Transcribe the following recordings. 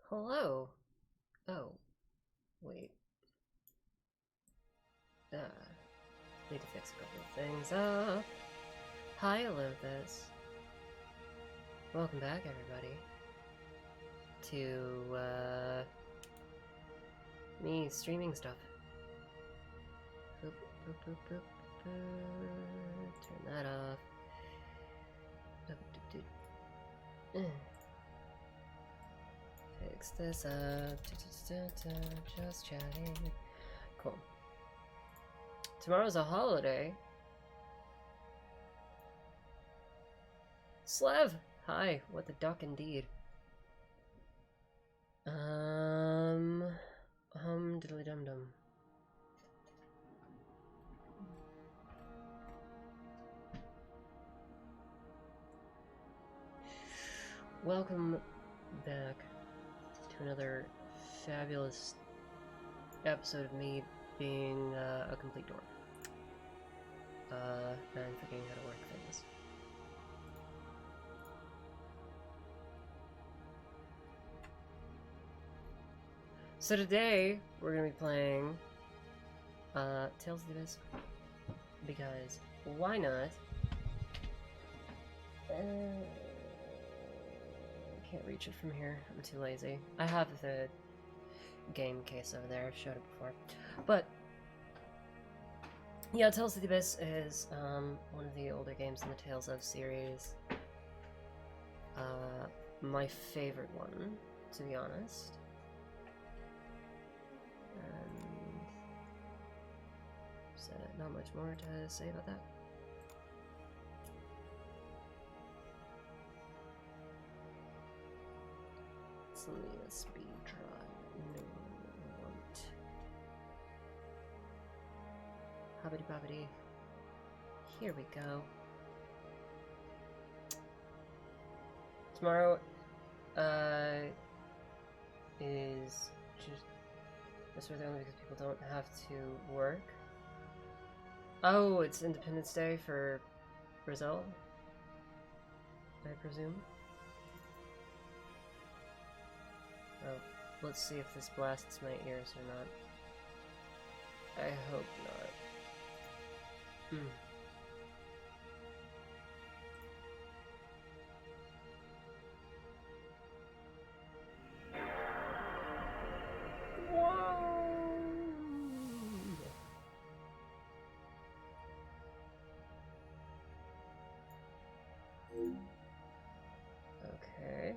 Hello. Oh, wait. Need to fix a couple of things up. Hi, hello, this. Welcome back, everybody. To, me streaming stuff. Boop, boop, boop, boop, boop. Turn that off. Boop, doop, doop. Fix this up. Just chatting. Cool. Tomorrow's a holiday. Slev! Hi, what the duck indeed. Diddly dum dum. Welcome back to another fabulous episode of me being a complete dork. And figuring how to work things. So today, we're gonna be playing Tales of the Abyss, because why not? Can't reach it from here, I'm too lazy. I have the game case over there, I've showed it before. But, yeah, Tales of the Abyss is one of the older games in the Tales of series. My favorite one, to be honest. And so not much more to say about that. Let's leave a speed try. No, I want. Hobbity bobbity. Here we go. Tomorrow is just this was only because people don't have to work. Oh, it's Independence Day for Brazil, I presume. Oh, let's see if this blasts my ears or not. I hope not. Okay.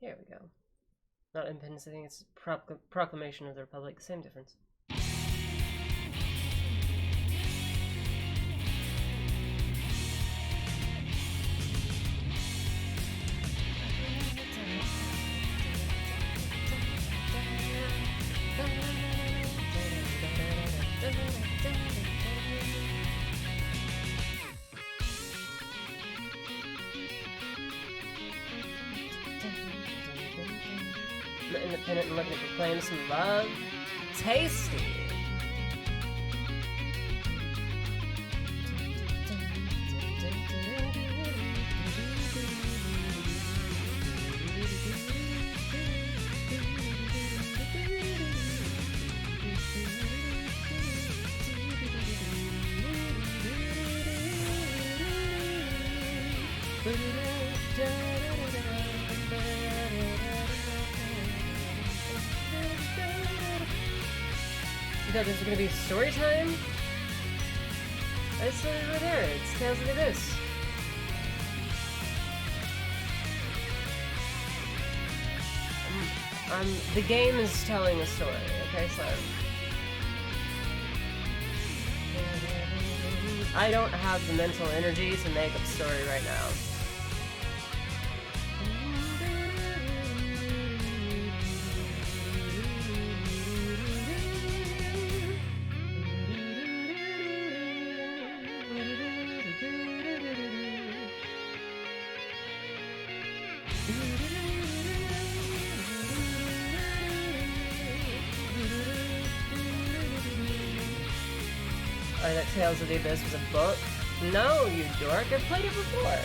Here we go. Not independence, I think it's proclamation of the Republic. Same difference. Independent and looking to proclaim some love. Tasty! You thought this was gonna be story time? It's right there. It's Tales of the Abyss. The game is telling a story. Okay, so I don't have the mental energy to make up a story right now. I thought Tales of the Abyss was a book. No, you dork. I've played it before.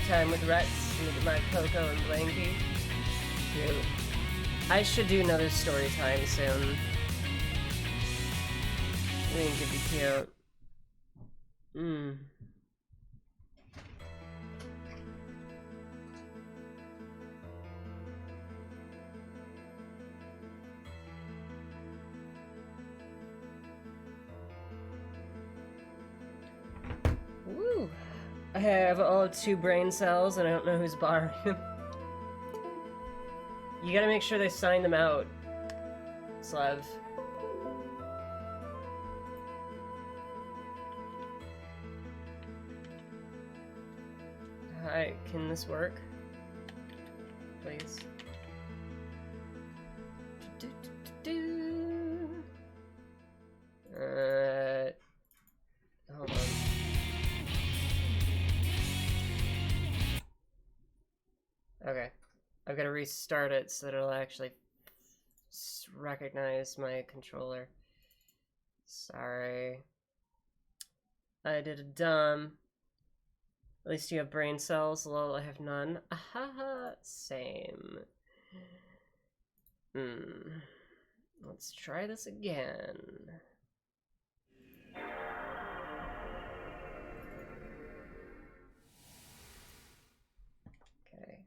Time with Rex, my Coco and Blanky. Cute. I should do another story time soon. I think it'd be cute. Woo! I have all of 2 brain cells and I don't know who's borrowing them. You gotta make sure they sign them out, Slev. Hi, can this work? Please. Hold on. Okay. I've got to restart it so that it'll actually recognize my controller. Sorry. I did a dumb. At least you have brain cells. Lol, I have none. Ahaha, same. Let's try this again. Okay.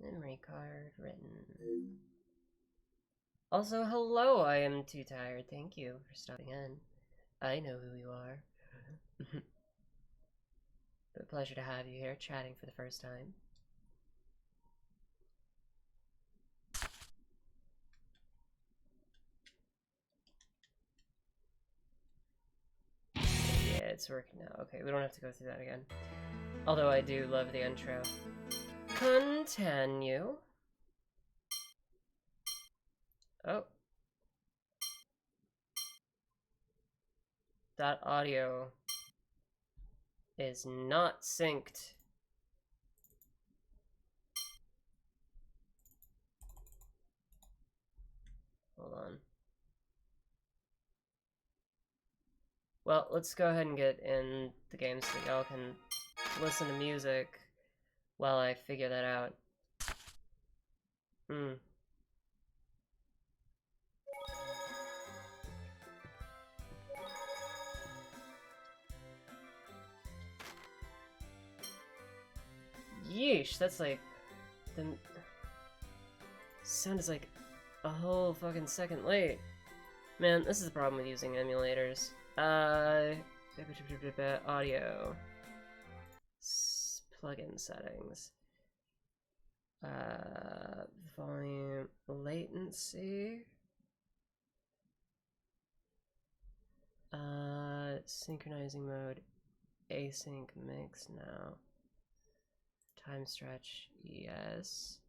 Memory card written. Also, hello, I am too tired. Thank you for stopping in. I know who you are. But a pleasure to have you here, chatting for the first time. Yeah, it's working now. Okay, we don't have to go through that again. Although I do love the intro. Continue. Oh. That audio is not synced. Hold on. Well, let's go ahead and get in the game so that y'all can listen to music while I figure that out. Yeesh, that's like... the sound is like a whole fucking second late. Man, this is the problem with using emulators. Audio. Plugin settings. Volume, latency. Synchronizing mode, async mix now. Time stretch, yes.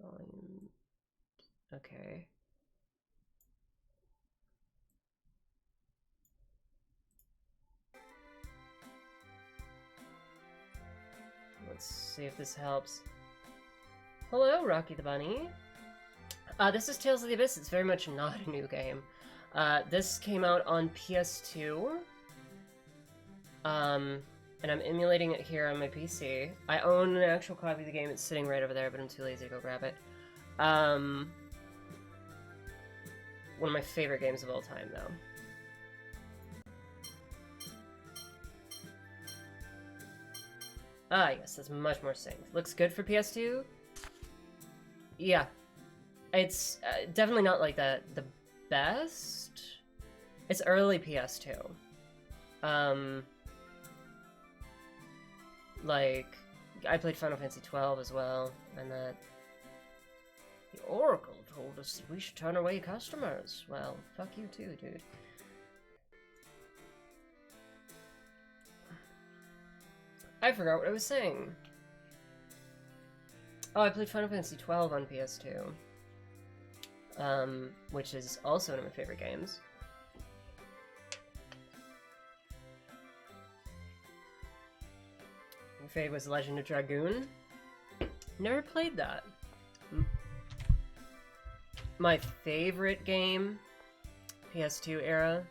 Volume, okay. Let's see if this helps. Hello, Rocky the Bunny. This is Tales of the Abyss. It's very much not a new game. This came out on PS2. And I'm emulating it here on my PC. I own an actual copy of the game. It's sitting right over there, but I'm too lazy to go grab it. One of my favorite games of all time, though. Ah, yes, that's much more synced. Looks good for PS2? Yeah. It's definitely not like the best. It's early PS2. Like, I played Final Fantasy 12 as well, and that the Oracle told us that we should turn away customers. Well, fuck you too, dude. I forgot what I was saying. Oh, I played Final Fantasy 12 on PS2. Which is also one of my favorite games. My favorite was Legend of Dragoon. Never played that. My favorite game, PS2 era,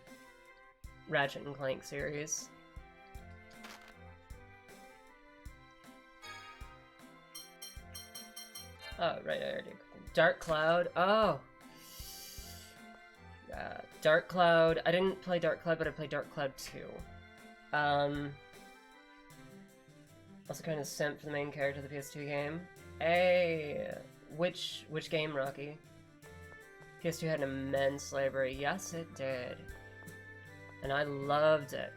Ratchet and Clank series. Oh, right, I already. Dark Cloud. Oh! Dark Cloud. I didn't play Dark Cloud, but I played Dark Cloud 2. Also kind of simp for the main character of the PS2 game. Hey! Which game, Rocky? PS2 had an immense library. Yes, it did. And I loved it.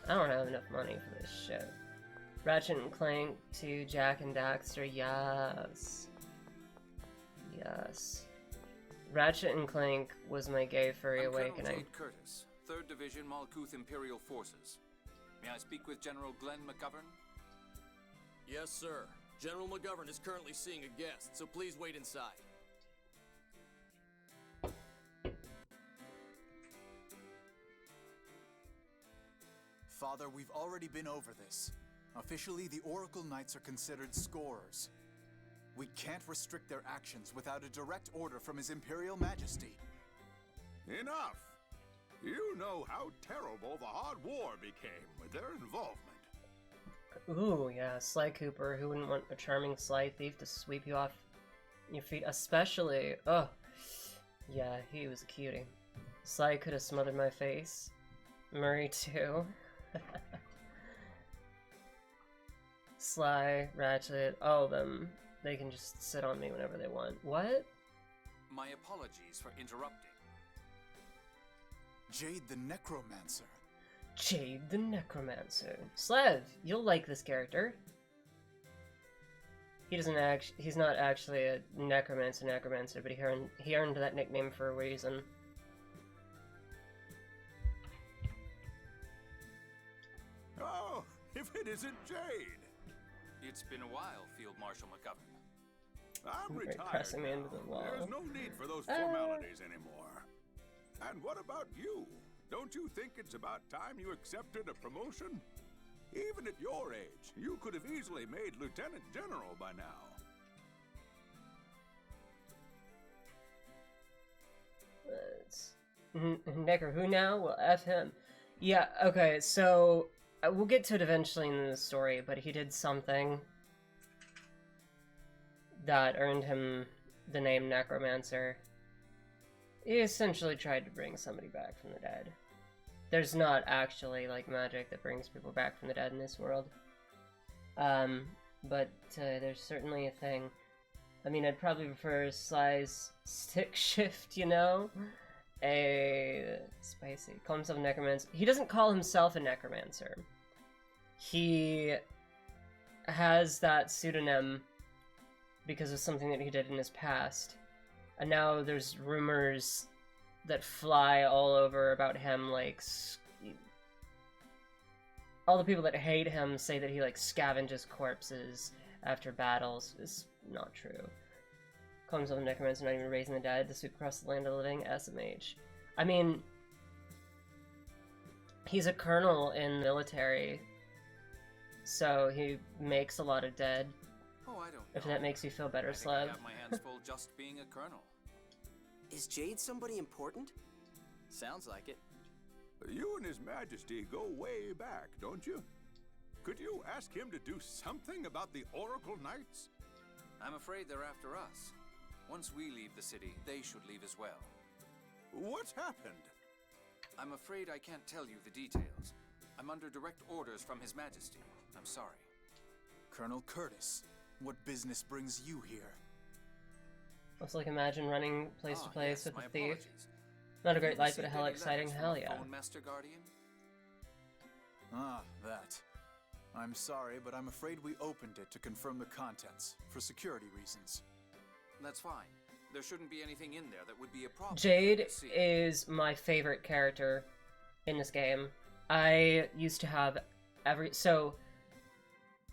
I don't have enough money for this shit. Ratchet and Clank to Jak and Daxter, yes. Yes. Ratchet and Clank was my gay furry awakening. Colonel Jade Curtis, 3rd Division Malkuth Imperial Forces. May I speak with General Glenn McGovern? Yes, sir. General McGovern is currently seeing a guest, so please wait inside. Father, we've already been over this. Officially, the Oracle Knights are considered scorers. We can't restrict their actions without a direct order from His Imperial Majesty. Enough! You know how terrible the Hard War became with their involvement. Ooh, yeah, Sly Cooper. Who wouldn't want a charming Sly thief to sweep you off your feet? Especially, oh, yeah, he was a cutie. Sly could have smothered my face. Murray too. Sly, Ratchet, all of them. They can just sit on me whenever they want. What? My apologies for interrupting. Jade the Necromancer. Jade the Necromancer. Slev, you'll like this character. He's not actually a necromancer, but he earned that nickname for a reason. Oh, if it isn't Jade! It's been a while, Field Marshal McGovern. I'm You're retired pressing me now. into the wall. There's no need for those formalities anymore. And what about you? Don't you think it's about time you accepted a promotion? Even at your age, you could have easily made Lieutenant General by now. Necker, who now? Well, F him. Yeah, okay, so we'll get to it eventually in the story, but he did something that earned him the name Necromancer. He essentially tried to bring somebody back from the dead. There's not actually, like, magic that brings people back from the dead in this world. But there's certainly a thing. I mean, I'd probably prefer Sly's stick shift, you know? Spicy. Call himself a necromancer. He doesn't call himself a necromancer. He has that pseudonym because of something that he did in his past. And now there's rumors that fly all over about him, like, all the people that hate him say that he, like, scavenges corpses after battles. It's not true. Call himself a necromancer, not even raising the dead, to sweep across the land of the living, SMH. I mean, he's a colonel in the military, so he makes a lot of dead. Oh, I don't know. If that makes you feel better, I think Slev. I have my hands full just being a colonel. Is Jade somebody important? Sounds like it. You and His Majesty go way back, don't you? Could you ask him to do something about the Oracle Knights? I'm afraid they're after us. Once we leave the city, they should leave as well. What's happened? I'm afraid I can't tell you the details. I'm under direct orders from His Majesty. I'm sorry. Colonel Curtis, what business brings you here? Also, like, imagine running place to place yes, with my a thief. apologies. Not a Have great you life, but a received hell any exciting, letters from hell a yeah. Phone Master Guardian? Ah, that. I'm sorry, but I'm afraid we opened it to confirm the contents, for security reasons. That's fine. There shouldn't be anything in there that would be a problem. Jade is my favorite character in this game. I used to have so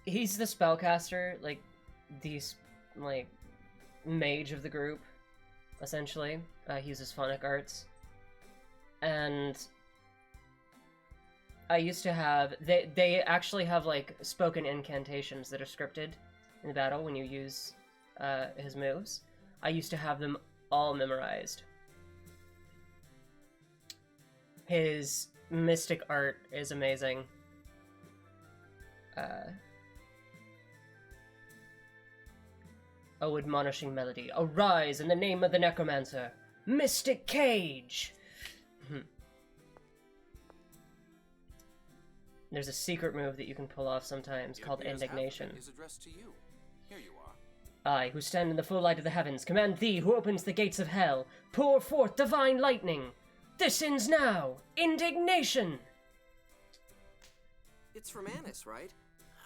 he's the spellcaster, like these like mage of the group, essentially. He uses Phonic arts. And I used to have they actually have like spoken incantations that are scripted in the battle when you use his moves. I used to have them all memorized. His mystic art is amazing. Oh, admonishing melody. Arise in the name of the Necromancer. Mystic Cage! There's a secret move that you can pull off sometimes called Indignation. Is addressed to you. Here you are. I, who stand in the full light of the heavens, command thee who opens the gates of hell, pour forth divine lightning. This ends now. Indignation! It's from Annis, right?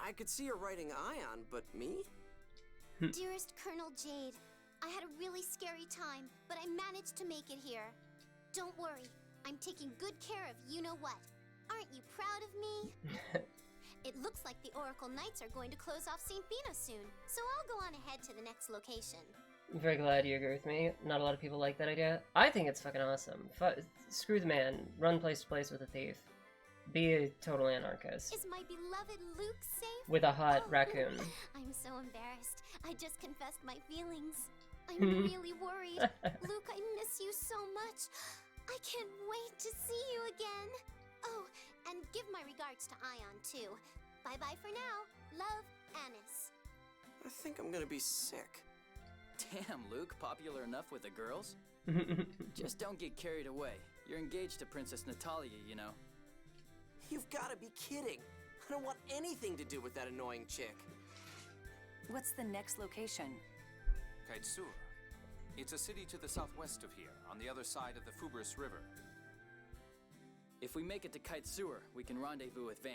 I could see her writing Ion, but me? Dearest Colonel Jade, I had a really scary time, but I managed to make it here. Don't worry, I'm taking good care of you-know-what. Aren't you proud of me? It looks like the Oracle Knights are going to close off St. Bino soon, so I'll go on ahead to the next location. I'm very glad you agree with me. Not a lot of people like that idea. I think it's fucking awesome. Screw the man. Run place to place with a thief. Be a total anarchist. Is my beloved Luke safe? With a hot raccoon. I'm so embarrassed. I just confessed my feelings. I'm really worried. Luke, I miss you so much. I can't wait to see you again. Oh, and give my regards to Ion, too. Bye-bye for now. Love, Annis. I think I'm gonna be sick. Damn, Luke, popular enough with the girls? Just don't get carried away. You're engaged to Princess Natalia, you know. You've gotta be kidding. I don't want anything to do with that annoying chick. What's the next location? Kaitsur. It's a city to the southwest of here, on the other side of the Fubris River. If we make it to Kaitsur, we can rendezvous with Van.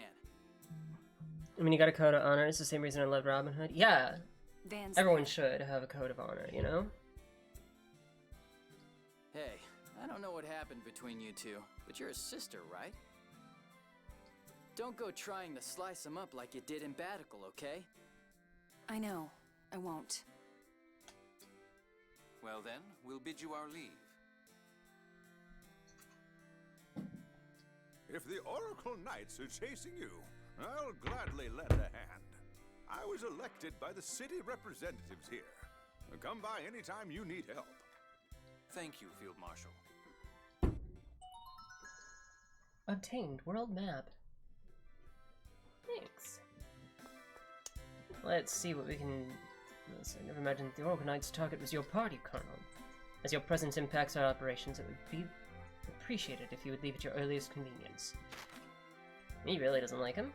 I mean, you got a code of honor. It's the same reason I love Robin Hood. Yeah, Van's everyone should have a code of honor, you know? Hey, I don't know what happened between you two, but you're a sister, right? Don't go trying to slice them up like you did in Batical, okay? I know. I won't. Well then, we'll bid you our leave. If the Oracle Knights are chasing you, I'll gladly lend a hand. I was elected by the city representatives here. Come by anytime you need help. Thank you, Field Marshal. Obtained world map. Thanks. Let's see what we can... I never imagined the Oracle Knight's target was your party, Colonel. As your presence impacts our operations, it would be appreciated if you would leave at your earliest convenience. He really doesn't like him.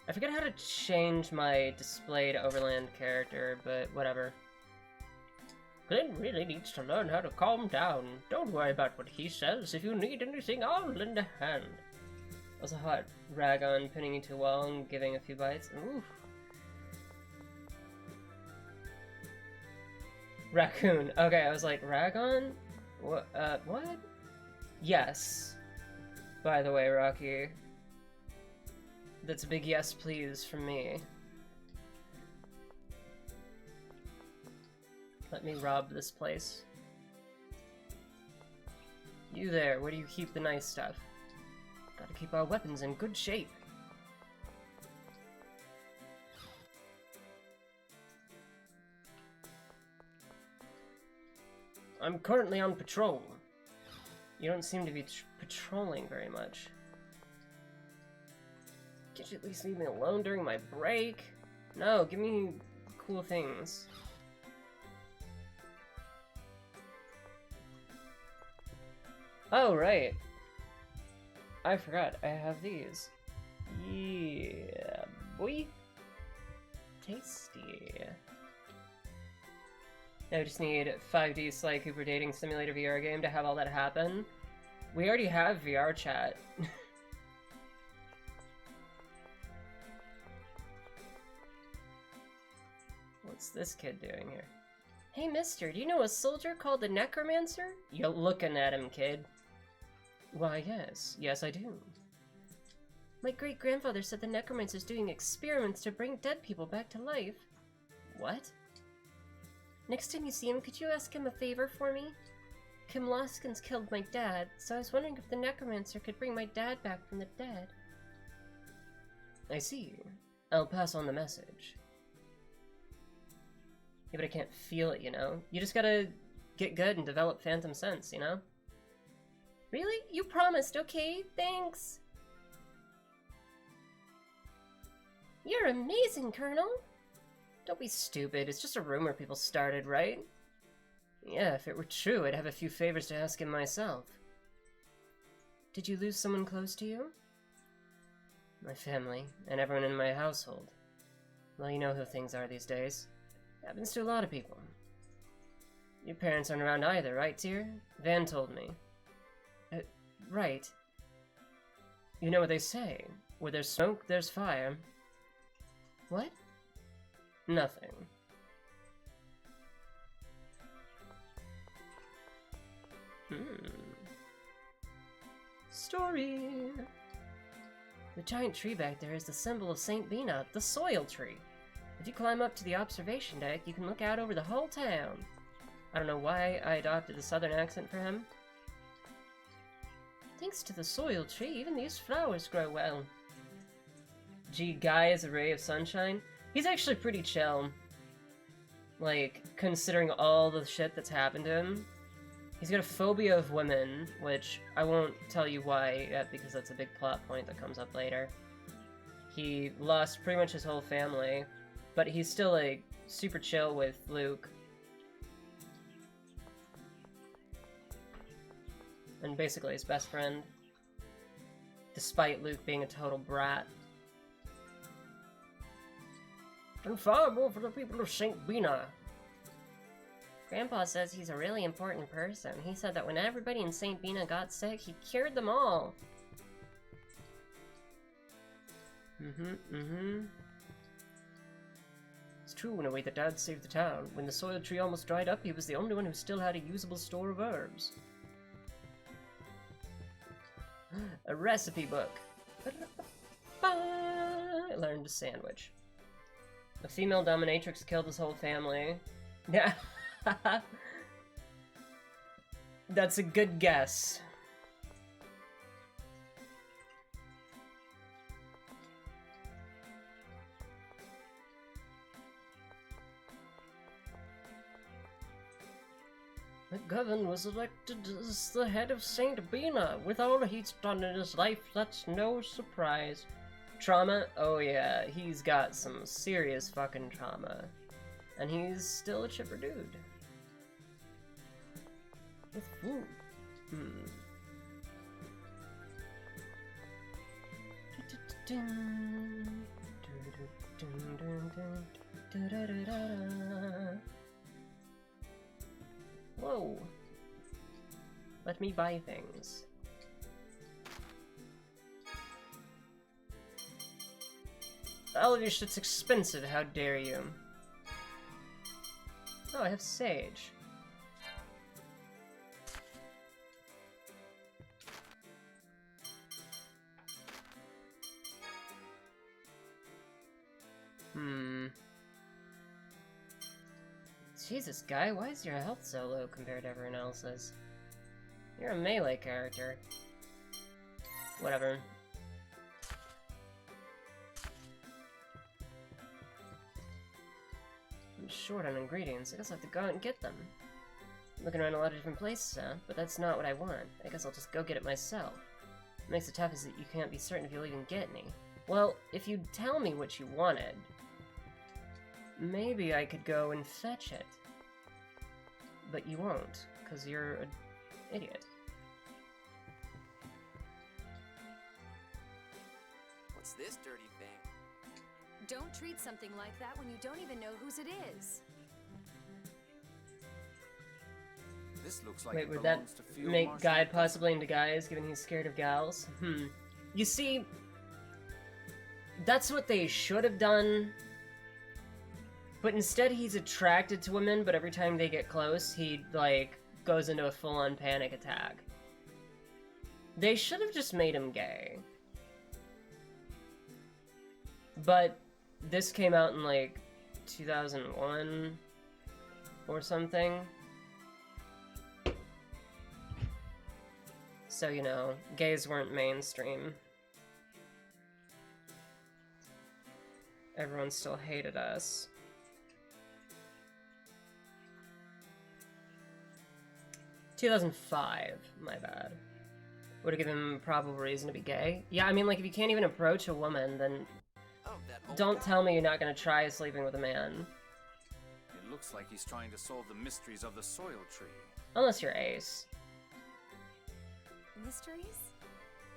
I forget how to change my displayed overland character, but whatever. Glenn really needs to learn how to calm down. Don't worry about what he says. If you need anything, I'll lend a hand. That was a hot rag-on pinning you to a wall and giving a few bites. Oof. Raccoon. Okay, I was like, rag-on? What? What? Yes. By the way, Rocky. That's a big yes, please, from me. Let me rob this place. You there, where do you keep the nice stuff? Gotta keep our weapons in good shape. I'm currently on patrol. You don't seem to be patrolling very much. Can't you at least leave me alone during my break? No, give me cool things. Oh, right. I forgot, I have these. Yeah, boy. Tasty. Now we just need 5D Sly Cooper Dating Simulator VR game to have all that happen. We already have VR chat. What's this kid doing here? Hey, mister, do you know a soldier called the Necromancer? You're looking at him, kid. Why, yes. Yes, I do. My great-grandfather said the Necromancer's doing experiments to bring dead people back to life. What? Next time you see him, could you ask him a favor for me? Kim Loskins killed my dad, so I was wondering if the Necromancer could bring my dad back from the dead. I see. I'll pass on the message. Yeah, but I can't feel it, you know? You just gotta get good and develop phantom sense, you know? Really? You promised, okay? Thanks! You're amazing, Colonel! Don't be stupid, it's just a rumor people started, right? Yeah, if it were true, I'd have a few favors to ask him myself. Did you lose someone close to you? My family, and everyone in my household. Well, you know how things are these days. Happens to a lot of people. Your parents aren't around either, right, dear? Van told me. Right. You know what they say. Where there's smoke, there's fire. What? Nothing. Story! The giant tree back there is the symbol of St. Bina, the soil tree. If you climb up to the observation deck, you can look out over the whole town. I don't know why I adopted a southern accent for him. Thanks to the soil tree, even these flowers grow well. Gee, Guy is a ray of sunshine. He's actually pretty chill. Like, considering all the shit that's happened to him. He's got a phobia of women, which I won't tell you why yet because that's a big plot point that comes up later. He lost pretty much his whole family, but he's still, like, super chill with Luke. And basically his best friend. Despite Luke being a total brat. And far more for the people of St. Bina. Grandpa says he's a really important person. He said that when everybody in St. Bina got sick, he cured them all. It's true, in a way that Dad saved the town. When the soil tree almost dried up, he was the only one who still had a usable store of herbs. A recipe book. I learned a sandwich. A female dominatrix killed his whole family. Yeah. That's a good guess. McGovern was elected as the head of St. Bina. With all he's done in his life, that's no surprise. Trauma? Oh yeah, he's got some serious fucking trauma. And he's still a chipper dude. With food. Whoa. Let me buy things. All of your shit's expensive, how dare you? Oh, I have sage. Jesus, Guy, why is your health so low compared to everyone else's? You're a melee character. Whatever. I'm short on ingredients. I guess I'll have to go out and get them. I'm looking around a lot of different places, huh? But that's not what I want. I guess I'll just go get it myself. What makes it tough is that you can't be certain if you'll even get any. Well, if you'd tell me what you wanted, maybe I could go and fetch it. But you won't, because you're an idiot. What's this dirty thing? Don't treat something like that when you don't even know whose it is. This looks like Wait, would that make Guy possibly into guys, given he's scared of gals? You see, that's what they should have done. But instead he's attracted to women, but every time they get close, he, like, goes into a full-on panic attack. They should have just made him gay. But this came out in, like, 2001 or something. So, you know, gays weren't mainstream. Everyone still hated us. 2005, my bad. Would have given him a probable reason to be gay. Yeah, I mean, like, if you can't even approach a woman, then don't tell me you're not gonna try sleeping with a man. It looks like he's trying to solve the mysteries of the soil tree. Unless you're Ace. Mysteries?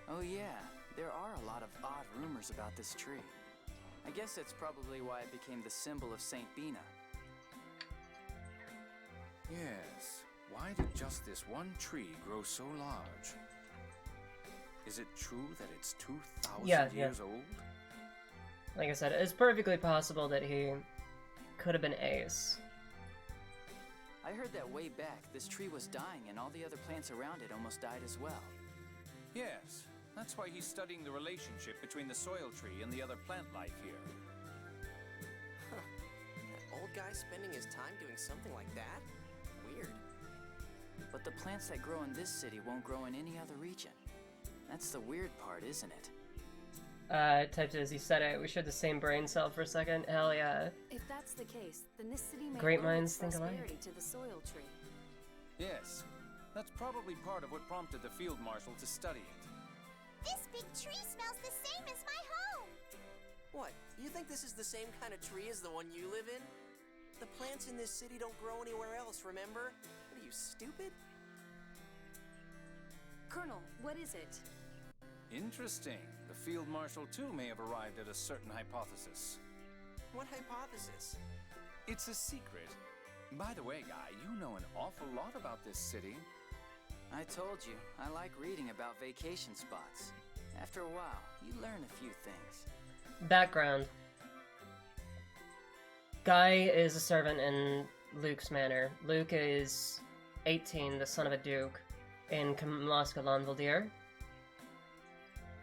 Oh yeah, there are a lot of odd rumors about this tree. I guess that's probably why it became the symbol of Saint Bina. Yes. Why did just this one tree grow so large? Is it true that it's 2,000 years old? Like I said, it's perfectly possible that he could have been Ace. I heard that way back, this tree was dying and all the other plants around it almost died as well. Yes. That's why he's studying the relationship between the soil tree and the other plant life here. Huh. That old guy spending his time doing something like that? Weird. But the plants that grow in this city won't grow in any other region. That's the weird part, isn't it? Typed it as he said it. We shared the same brain cell for a second. Hell yeah. If that's the case, then this city may Great owe minds its think alike. prosperity to the soil tree. Yes. That's probably part of what prompted the field marshal to study it. This big tree smells the same as my home! What? You think this is the same kind of tree as the one you live in? The plants in this city don't grow anywhere else, remember? What are you, stupid? Colonel, what is it? Interesting. The field marshal too may have arrived at a certain hypothesis. What hypothesis? It's a secret. By the way, Guy, you know an awful lot about this city. I told you, I like reading about vacation spots. After a while, you learn a few things. Background. Guy is a servant in Luke's manor. Luke is 18, the son of a duke, in Kamlaska Lanvaldir.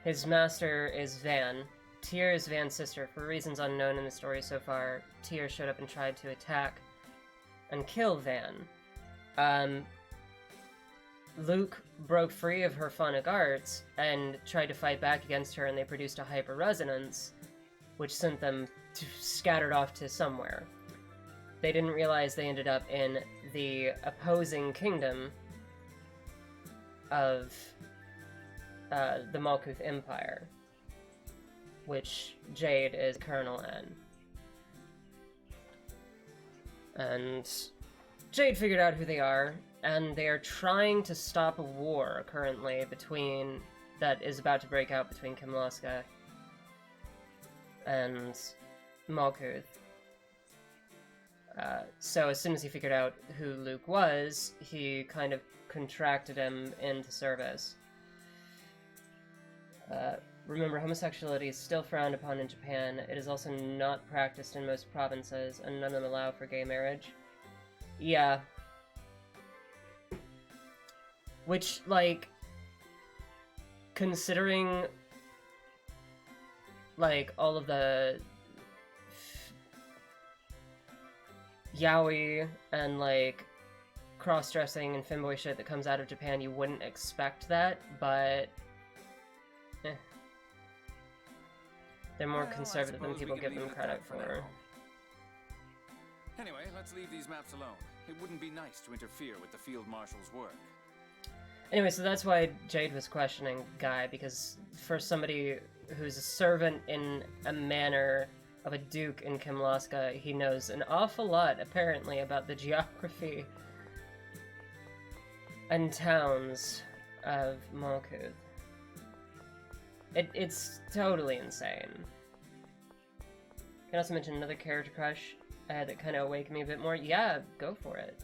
His master is Van. Tyr is Van's sister. For reasons unknown in the story so far, Tyr showed up and tried to attack and kill Van. Luke broke free of her Phonic arts and tried to fight back against her, and they produced a hyper-resonance, which sent them scattered off to somewhere. They didn't realize they ended up in the opposing kingdom of the Malkuth Empire, which Jade is colonel in. And Jade figured out who they are, and they are trying to stop a war currently that is about to break out between Kimlaska and Malkuth. So as soon as he figured out who Luke was, he kind of contracted him into service. Remember, homosexuality is still frowned upon in Japan. It is also not practiced in most provinces, and none of them allow for gay marriage. Yeah. Which, like, considering, like, all of the yaoi and, like, cross-dressing and femboy shit that comes out of Japan, you wouldn't expect that, but they're more Well, conservative than I suppose people we can give them leave it at credit that for. now. Anyway, let's leave these maps alone. It wouldn't be nice to interfere with the field marshal's work. Anyway, so that's why Jade was questioning Guy, because for somebody who's a servant in a manor of a duke in Kimlaska, he knows an awful lot, apparently, about the geography and towns of Malkuth. It's totally insane. Can also mention another character crush that kind of awakened me a bit more. Yeah, go for it.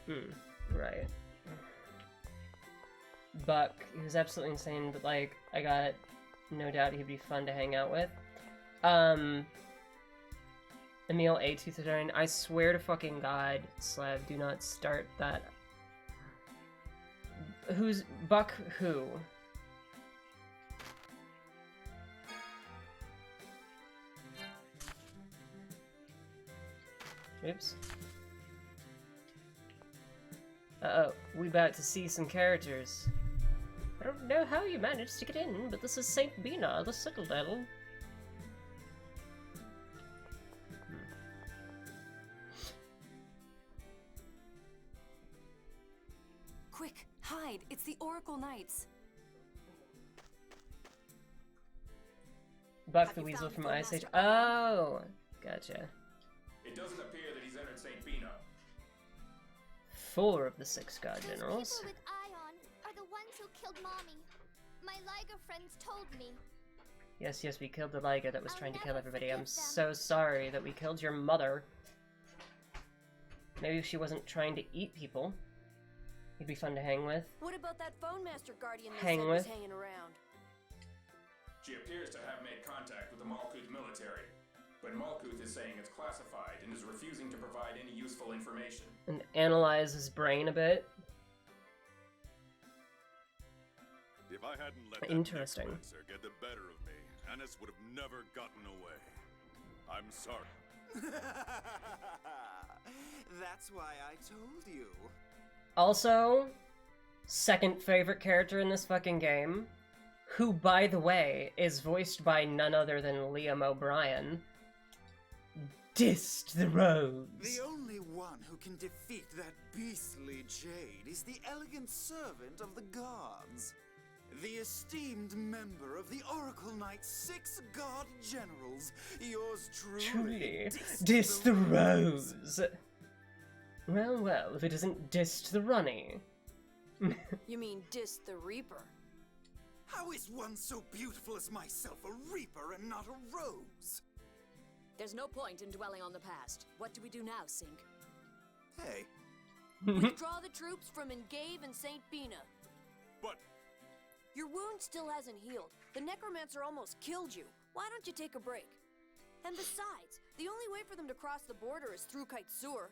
Right. Buck, he was absolutely insane, but like, I got no doubt he'd be fun to hang out with. Emil A239, I swear to fucking God, Slav, do not start that. Who's Buck who? Oops. Uh-oh, we about to see some characters. I don't know how you managed to get in, but this is Saint Bina, the Citadel. Quick, hide! It's the Oracle Knights. Buck the Weasel from Ice Age. Oh, gotcha. It doesn't appear that he's entered St. Bina. 4 of the 6 God Generals. Those people with Ion are the ones who killed Mommy. My Liger friends told me. Yes, we killed the Liger that was trying to kill everybody. I'm so sorry that we killed your mother. Maybe if she wasn't trying to eat people, he'd be fun to hang with. What about that Phone Master Guardian that Hang said with? was hanging around? She appears to have made contact with the Malkuth military, but Malkuth is saying it's classified and is refusing to provide any useful information. And analyze his brain a bit. If I hadn't let Interesting. that Necromancer get the better of me, Hannes would have never gotten away. I'm sorry. That's why I told you. Also, second favorite character in this fucking game, who, by the way, is voiced by none other than Liam O'Brien. Dissed the Rose. The only one who can defeat that beastly Jade is the elegant servant of the gods. The esteemed member of the Oracle Knight's 6 God Generals, yours truly, Dissed the Rose. Well, if it isn't Dissed the Runny. You mean Dis the Reaper? How is one so beautiful as myself a reaper and not a rose? There's no point in dwelling on the past. What do we do now, Sink? Hey. Withdraw the troops from Engave and St. Bina. But your wound still hasn't healed. The Necromancer almost killed you. Why don't you take a break? And besides, the only way for them to cross the border is through Kaitsur.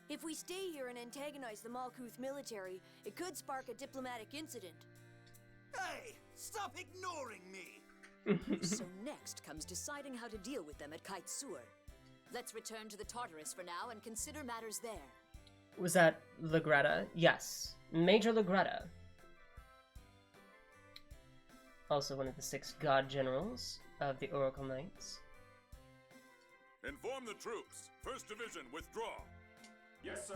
If we stay here and antagonize the Malkuth military, it could spark a diplomatic incident. Hey! Stop ignoring me! So next comes deciding how to deal with them at Kaitsur. Let's return to the Tartarus for now and consider matters there. Was that Legretta? Yes. Major Legretta. Also one of the 6 God Generals of the Oracle Knights. inform the troops. 1st Division, withdraw. Yes, sir.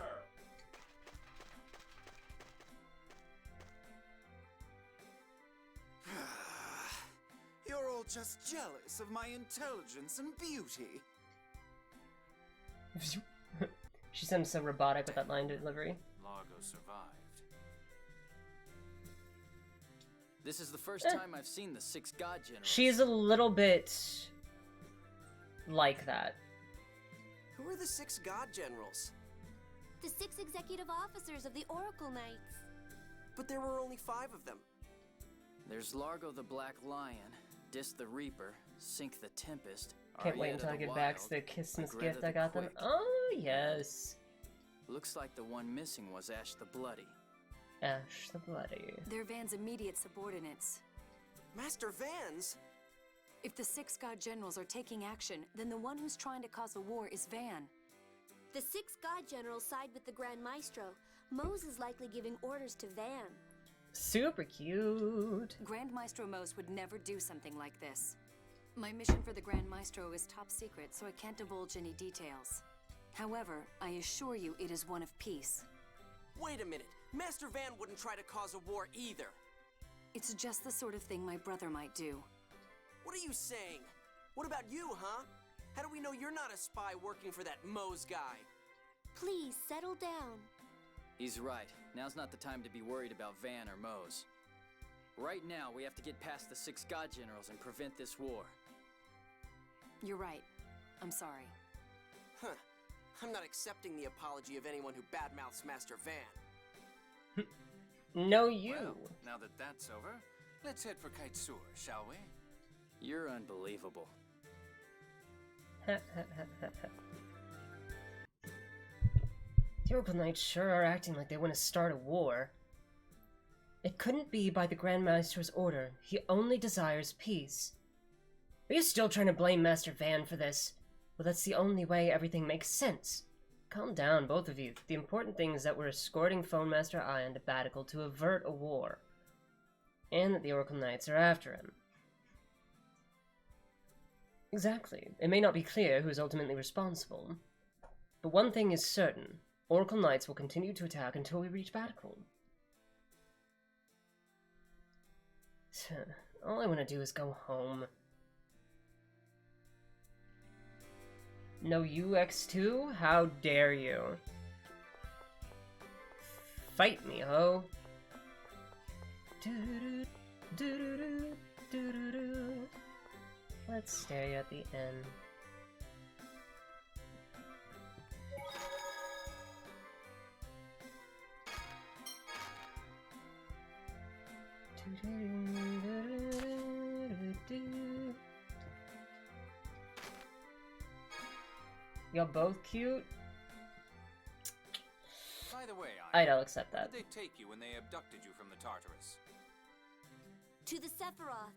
You're all just jealous of my intelligence and beauty. She sounds so robotic with that line delivery. Largo survived. This is the first time I've seen the 6 God Generals. She's a little bit like that. Who are the 6 God Generals? The 6 executive officers of the Oracle Knights. But there were only 5 of them. There's Largo the Black Lion, Dis the Reaper, Sink the Tempest. Can't wait until I get back to the Christmas gift I got them. Oh, yes. Looks like the one missing was Ash the Bloody. Ash the Bloody. They're Van's immediate subordinates. Master Vans? If the 6 God Generals are taking action, then the one who's trying to cause a war is Van. The 6 God Generals side with the Grand Maestro. Mose is likely giving orders to Van. Super cute. Grand Maestro Mose would never do something like this. My mission for the Grand Maestro is top secret, so I can't divulge any details. However, I assure you it is one of peace. Wait a minute. Master Van wouldn't try to cause a war either. It's just the sort of thing my brother might do. What are you saying? What about you, huh? How do we know you're not a spy working for that Mose guy? Please, settle down. He's right. Now's not the time to be worried about Van or Mose. Right now, we have to get past the 6 God Generals and prevent this war. You're right. I'm sorry. Huh. I'm not accepting the apology of anyone who badmouths Master Van. No, you. Well, now that that's over, let's head for Kaitsur, shall we? You're unbelievable. The Oracle Knights sure are acting like they want to start a war. It couldn't be by the Grand Master's order. He only desires peace. Are you still trying to blame Master Van for this? Well, that's the only way everything makes sense. Calm down, both of you. The important thing is that we're escorting Phone Master Ion to Batical to avert a war. And that the Oracle Knights are after him. Exactly. It may not be clear who is ultimately responsible. But one thing is certain. Oracle Knights will continue to attack until we reach Batical. All I want to do is go home. No UX2? How dare you? Fight me, ho! Let's stare you at the end. You're both cute. By the way, I'll accept that. Where did they take you when they abducted you from the Tartarus? To the Sephiroth.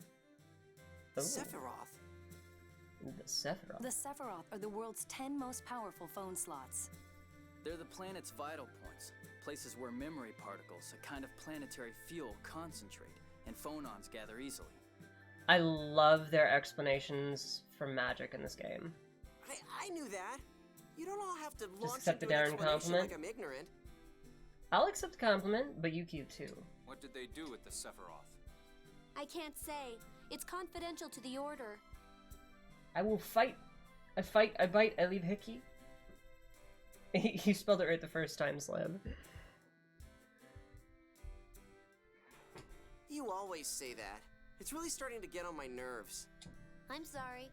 Ooh. Sephiroth? The Sephiroth. The Sephiroth are the world's 10 most powerful phone slots. They're the planet's vital points, places where memory particles, a kind of planetary fuel, concentrate, and phonons gather easily. I love their explanations for magic in this game. I knew that. You don't all have to launch accept into the an Darren explanation compliment. like I'm ignorant. I'll accept the compliment, but you cute too. What did they do with the Sephiroth? I can't say. It's confidential to the Order. I will fight. I bite, I leave Hickey. You spelled it right the first time, Slab. You always say that. It's really starting to get on my nerves. I'm sorry.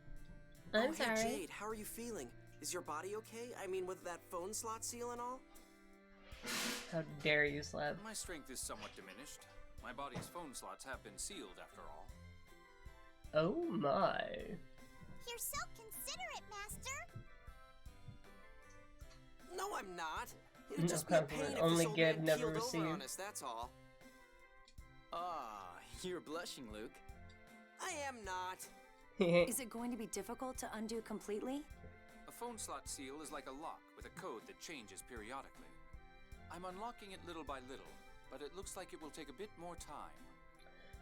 I'm Hey, sorry. Jade, how are you feeling? Is your body okay? I mean, with that phone slot seal and all? How dare you, Slab. My strength is somewhat diminished. My body's phone slots have been sealed, after all. Oh my. You're so considerate, Master. No, I'm not. It'd No just be a pain compliment. if Only this old give, man never keeled receive. over on us, that's all. Ah, you're blushing, Luke. I am not. Is it going to be difficult to undo completely? A phone slot seal is like a lock with a code that changes periodically. I'm unlocking it little by little, but it looks like it will take a bit more time.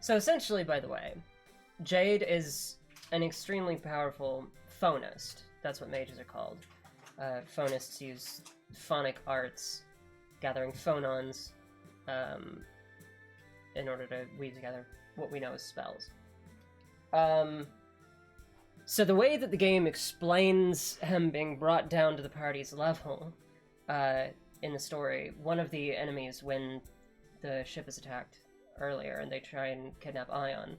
So essentially, by the way, Jade is an extremely powerful phonist. That's what mages are called. Phonists use phonic arts, gathering phonons, in order to weave together what we know as spells. So the way that the game explains him being brought down to the party's level, in the story, one of the enemies when the ship is attacked earlier and they try and kidnap Ion,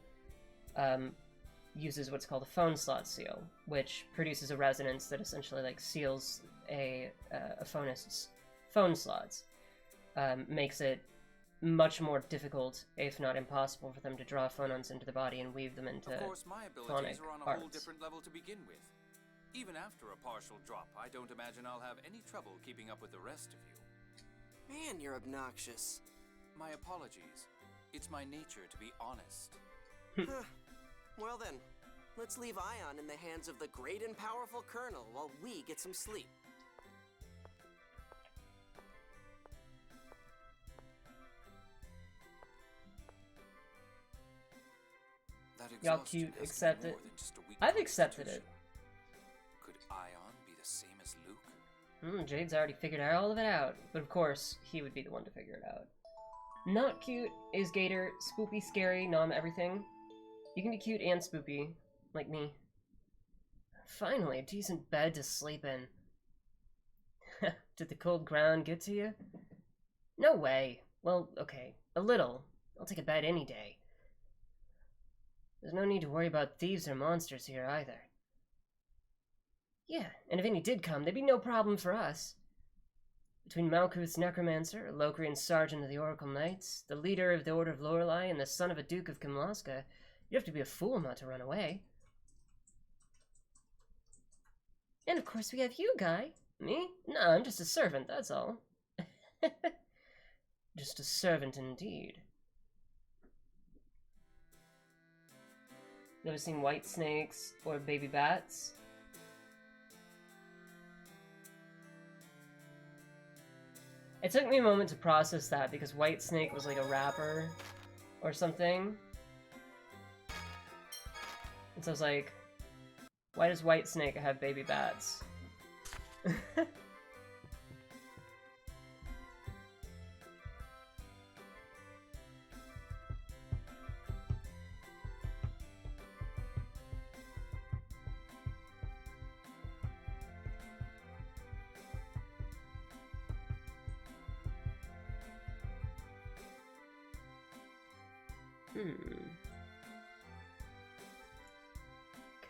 uses what's called a phone slot seal, which produces a resonance that essentially like seals a phonist's phone slots, makes it much more difficult, if not impossible, for them to draw phonons into the body and weave them into Of course, my abilities are on a whole different level to begin with. Even after a partial drop, I don't imagine I'll have any trouble keeping up with the rest of you. Man, you're obnoxious. My apologies. It's my nature to be honest. Huh. Well then, let's leave Ion in the hands of the great and powerful Colonel while we get some sleep. That Y'all exhaustion cute, has accept been it. more than just a weak I've accepted it. constitution. Could Ion be the same as Luke? Jade's already figured all of it out, but of course, he would be the one to figure it out. Not cute is Gator, spoopy, scary, nom everything. You can be cute and spoopy, like me. Finally, a decent bed to sleep in. Did the cold ground get to you? No way. Well, okay, a little. I'll take a bed any day. There's no need to worry about thieves or monsters here either. Yeah, and if any did come, there'd be no problem for us. Between Malkuth's Necromancer, a Locrian Sergeant of the Oracle Knights, the leader of the Order of Lorelei, and the son of a Duke of Kimlaska, you'd have to be a fool not to run away. And of course we have you, Guy. Me? No, I'm just a servant, that's all. Just a servant indeed. Never seen white snakes or baby bats? It took me a moment to process that because White Snake was like a rapper or something. And so I was like, why does White Snake have baby bats?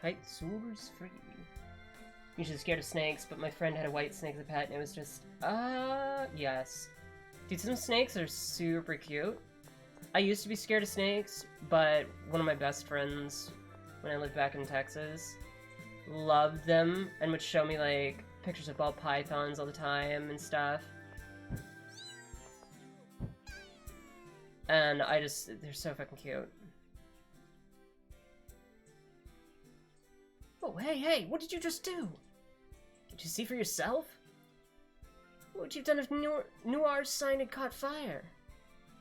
Kite soars free. Usually scared of snakes, but my friend had a white snake as a pet, and it was just, yes. Dude, some snakes are super cute. I used to be scared of snakes, but one of my best friends, when I lived back in Texas, loved them, and would show me, like, pictures of ball pythons all the time and stuff. And they're so fucking cute. Oh, hey, what did you just do? Did you see for yourself? What would you have done if Noir's sign had caught fire?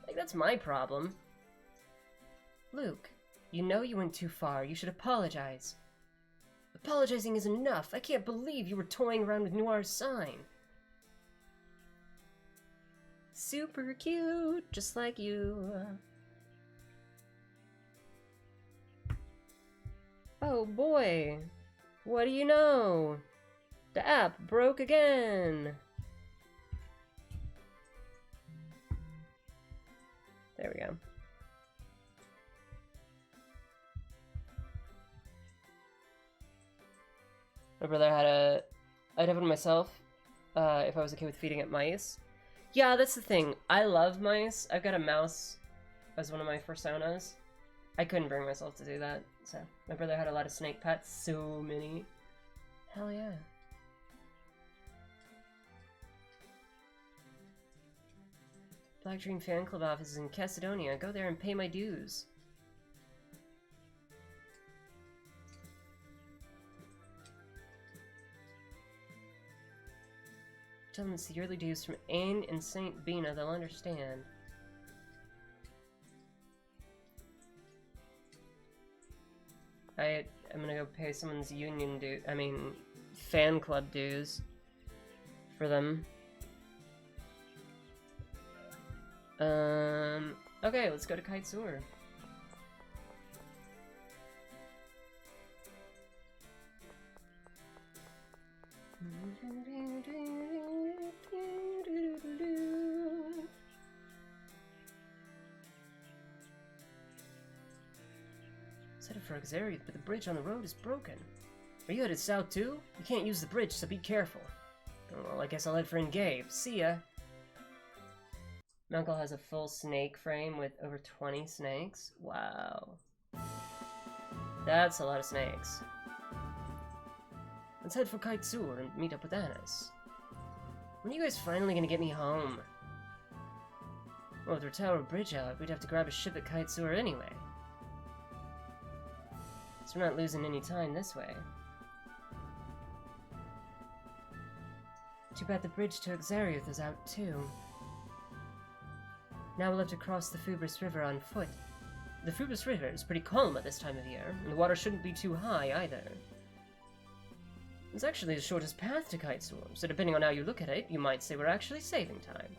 Like, that's my problem. Luke, you know you went too far. You should apologize. Apologizing is enough. I can't believe you were toying around with Noir's sign. Super cute, just like you. Oh boy, what do you know? The app broke again. There we go. My brother I'd have one myself, if I was okay with feeding it mice. Yeah, that's the thing. I love mice. I've got a mouse as one of my personas. I couldn't bring myself to do that, so. My brother had a lot of snake pets, so many. Hell yeah. Black Dream Fan Club office is in Cassidonia. Go there and pay my dues. Tell them it's the yearly dues from Ain and St. Bina. They'll understand. I'm gonna go pay someone's fan club dues for them. Okay, let's go to Kite Sewer. Headed for Xariath, but the bridge on the road is broken. Are you headed south too? You can't use the bridge, so be careful. Oh, well, I guess I'll head for Engave. See ya! My uncle has a full snake frame with over 20 snakes. Wow. That's a lot of snakes. Let's head for Kite Sewer and meet up with Anis. When are you guys finally gonna get me home? Well, with the Tower Bridge out, we'd have to grab a ship at Kite Sewer anyway. So we're not losing any time this way. Too bad the bridge to Xariath is out too. Now we'll have to cross the Fubris River on foot. The Fubris River is pretty calm at this time of year, and the water shouldn't be too high either. It's actually the shortest path to Kite Sewer, so depending on how you look at it, you might say we're actually saving time.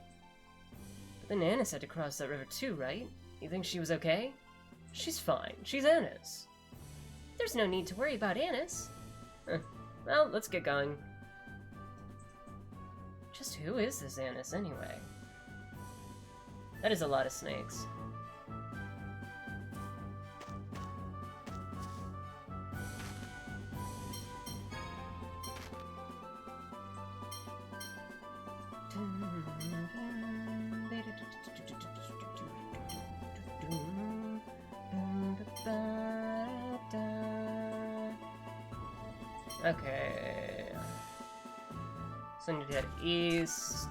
But then Anis had to cross that river too, right? You think she was okay? She's fine. She's Anis. There's no need to worry about Anis. Well, let's get going. Just who is this Anis, anyway? That is a lot of snakes. Okay. So I need to head east.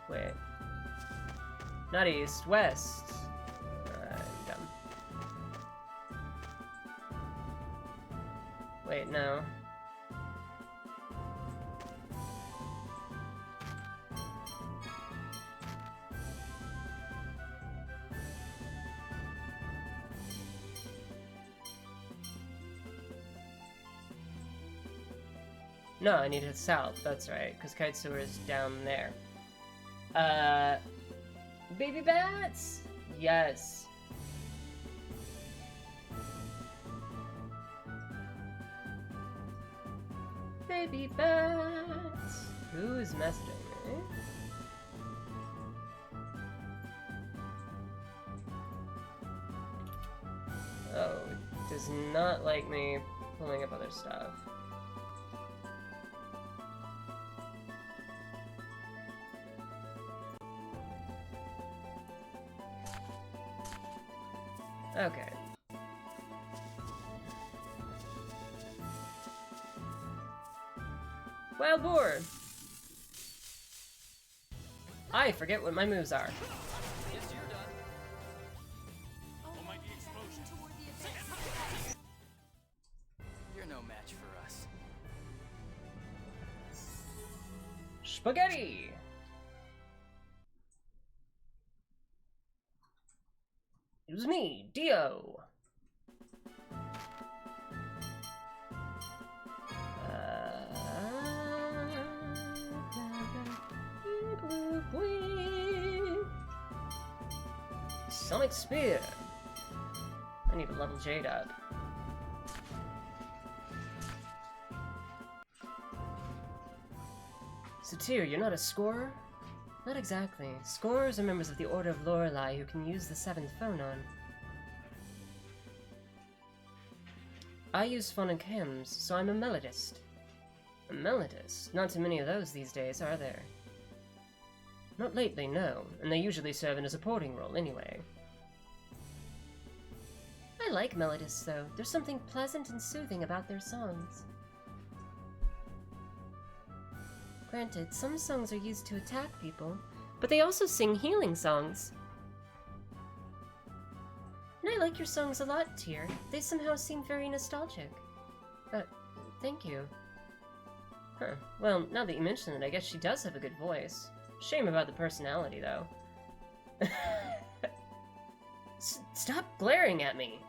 Wait. Not east, west. I'm dumb. Wait, no. No, I need to head south, that's right, because Kite Sewer is down there. Baby bats? Yes. Baby bats. Who is messaging me? Oh, it does not like me pulling up other stuff. Okay. Wild boar! I forget what my moves are. Yes, you're done. Almighty explosion toward the advance. You're no match for us. Spaghetti! It was me, Dio! Sonic Spear! I need to level Jade up. Satyr, you're not a scorer? Not exactly. Scorers are members of the Order of Lorelei who can use the 7th Phonon. I use phonic hymns, so I'm a melodist. A melodist? Not too many of those these days, are there? Not lately, no, and they usually serve in a supporting role anyway. I like melodists, though. There's something pleasant and soothing about their songs. Granted, some songs are used to attack people, but they also sing healing songs. And I like your songs a lot, Tyr. They somehow seem very nostalgic. Thank you. Huh. Well, now that you mention it, I guess she does have a good voice. Shame about the personality, though. Stop glaring at me!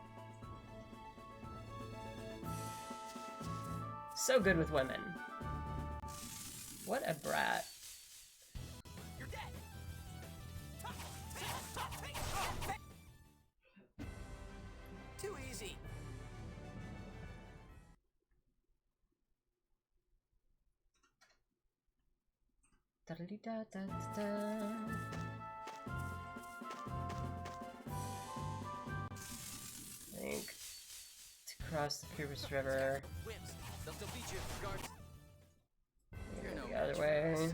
So good with women. What a brat. You're dead. Too easy. Da-da-dee-da-da-da-da. I think to cross the Kyrus River. Wimps. They'll defeat you if your guards. You're no The match other for way. us.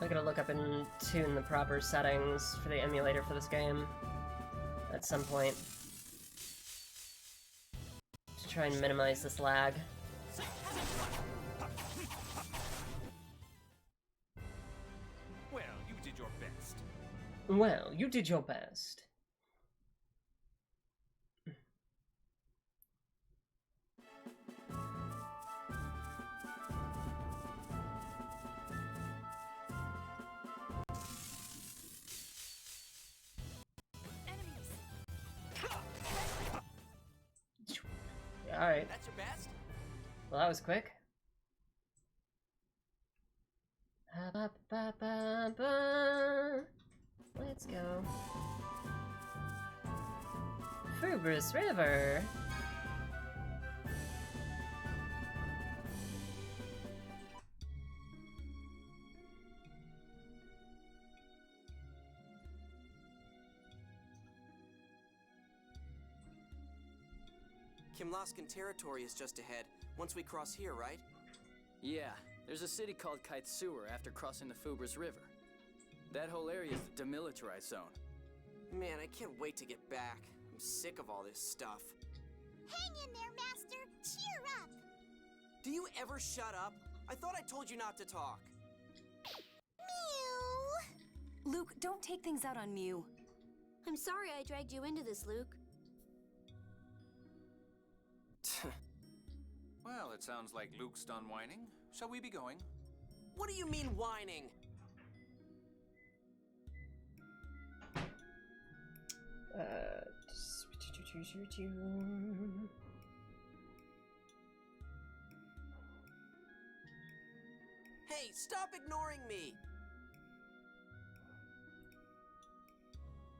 I gotta look up and tune the proper settings for the emulator for this game at some point to try and minimize this lag. Well, you did your best. Well, you did your best. Alright. That's your best? Well, that was quick. Ba-ba-ba-ba-ba. Let's go. Frubrous River. Kimlaskan territory is just ahead, once we cross here, right? Yeah, there's a city called Kaitsur after crossing the Fubris River. That whole area is the demilitarized zone. Man, I can't wait to get back. I'm sick of all this stuff. Hang in there, Master! Cheer up! Do you ever shut up? I thought I told you not to talk. Mew! Luke, don't take things out on Mew. I'm sorry I dragged you into this, Luke. Well, it sounds like Luke's done whining. Shall we be going? What do you mean, whining? Hey, stop ignoring me!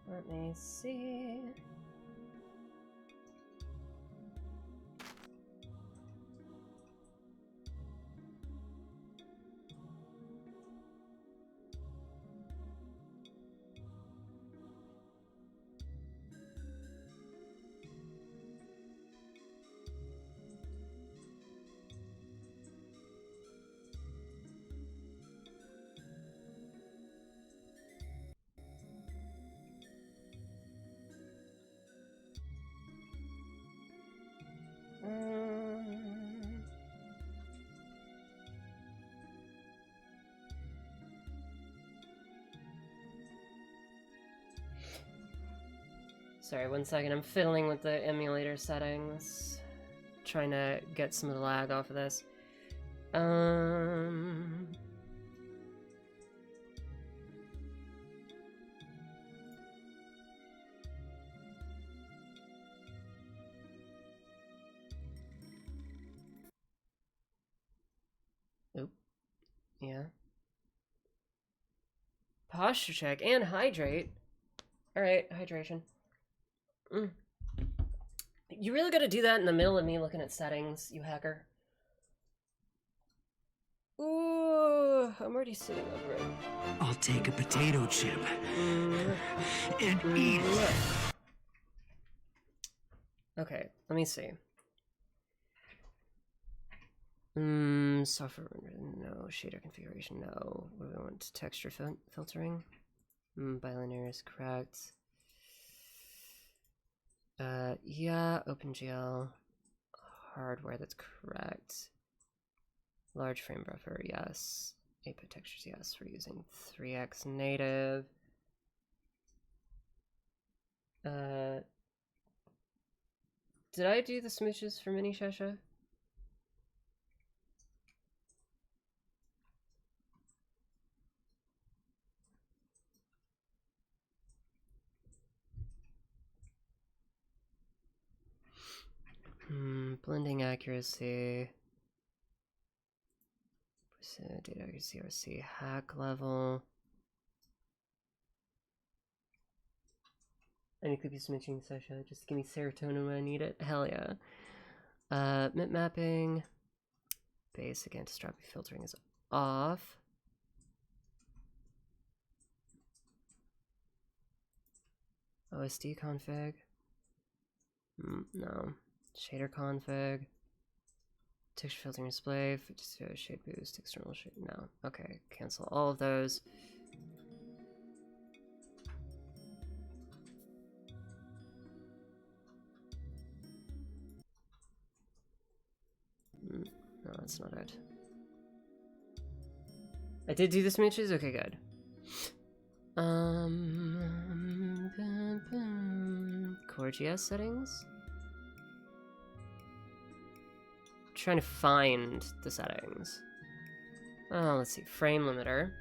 Let me see. Sorry, 1 second. I'm fiddling with the emulator settings. Trying to get some of the lag off of this. Oop. Yeah. Posture check and hydrate. Alright, hydration. You really gotta do that in the middle of me looking at settings, you hacker. Ooh, I'm already sitting over it. I'll take a potato chip and eat it. Okay, let me see. Software render, no. Shader configuration, no. What do we want? Texture filtering? Bilinear is correct. Yeah, OpenGL. Hardware, that's correct. Large frame buffer, yes. 8-bit textures, yes. We're using 3x native. Did I do the smooches for Mini Shasha? Blending accuracy. Data accuracy, RC, hack level. I need to be smooching Sasha. Just give me serotonin when I need it. Hell yeah. Mip mapping. Basic antistropy filtering is off. OSD config. No. Shader config. Texture filtering display. Shade boost. External shade. No. Okay. Cancel all of those. No, that's not it. I did do the smooches? Okay, good. Core GS settings? Trying to find the settings. Oh, let's see. Frame limiter.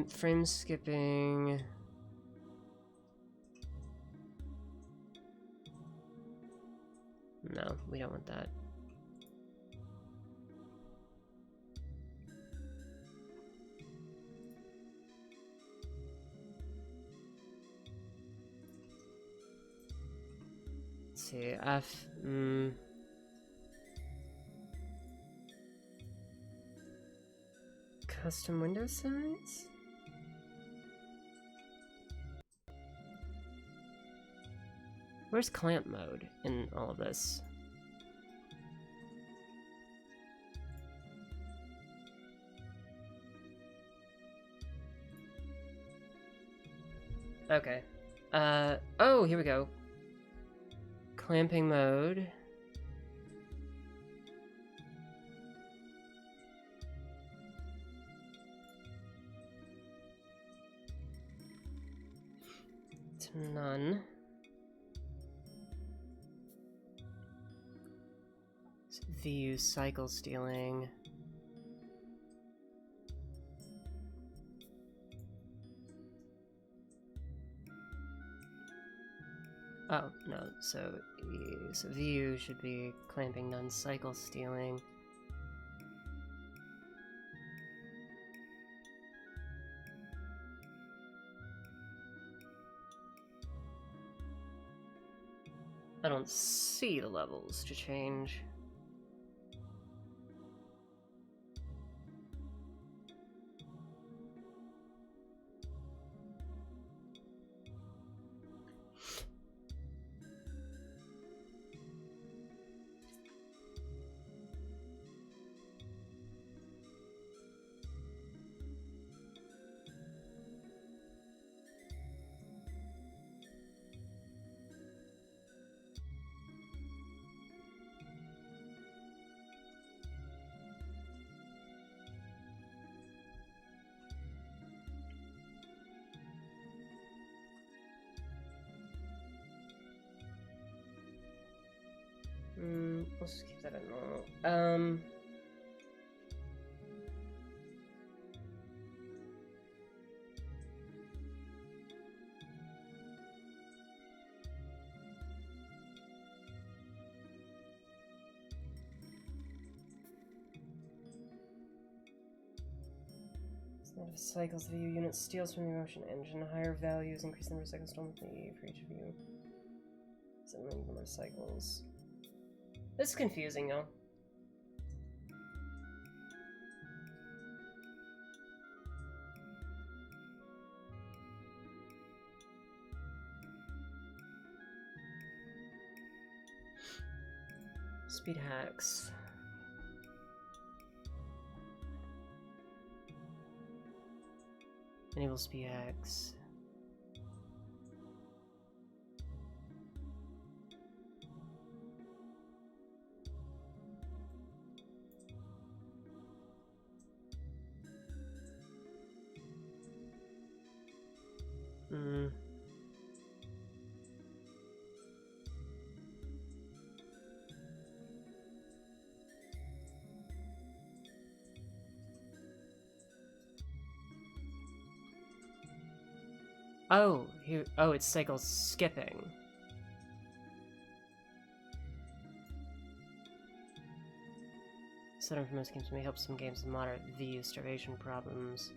Frame skipping. No, we don't want that. Let's see, custom window size? Where's clamp mode in all of this? Okay. Oh, here we go. Clamping mode. It's none. It's VU cycle stealing. Oh, no, so VU should be clamping none cycle stealing. I don't see the levels to change. Let's just keep that at normal. Cycles the VU unit steals from the motion engine. Higher values increase the number of cycles stolen for each of you. Similar number of cycles. This is confusing, though. Speed hacks. Enable speed hacks. Oh, here. Oh, it's cycle skipping. Center for most games may help some games with moderate VU starvation problems.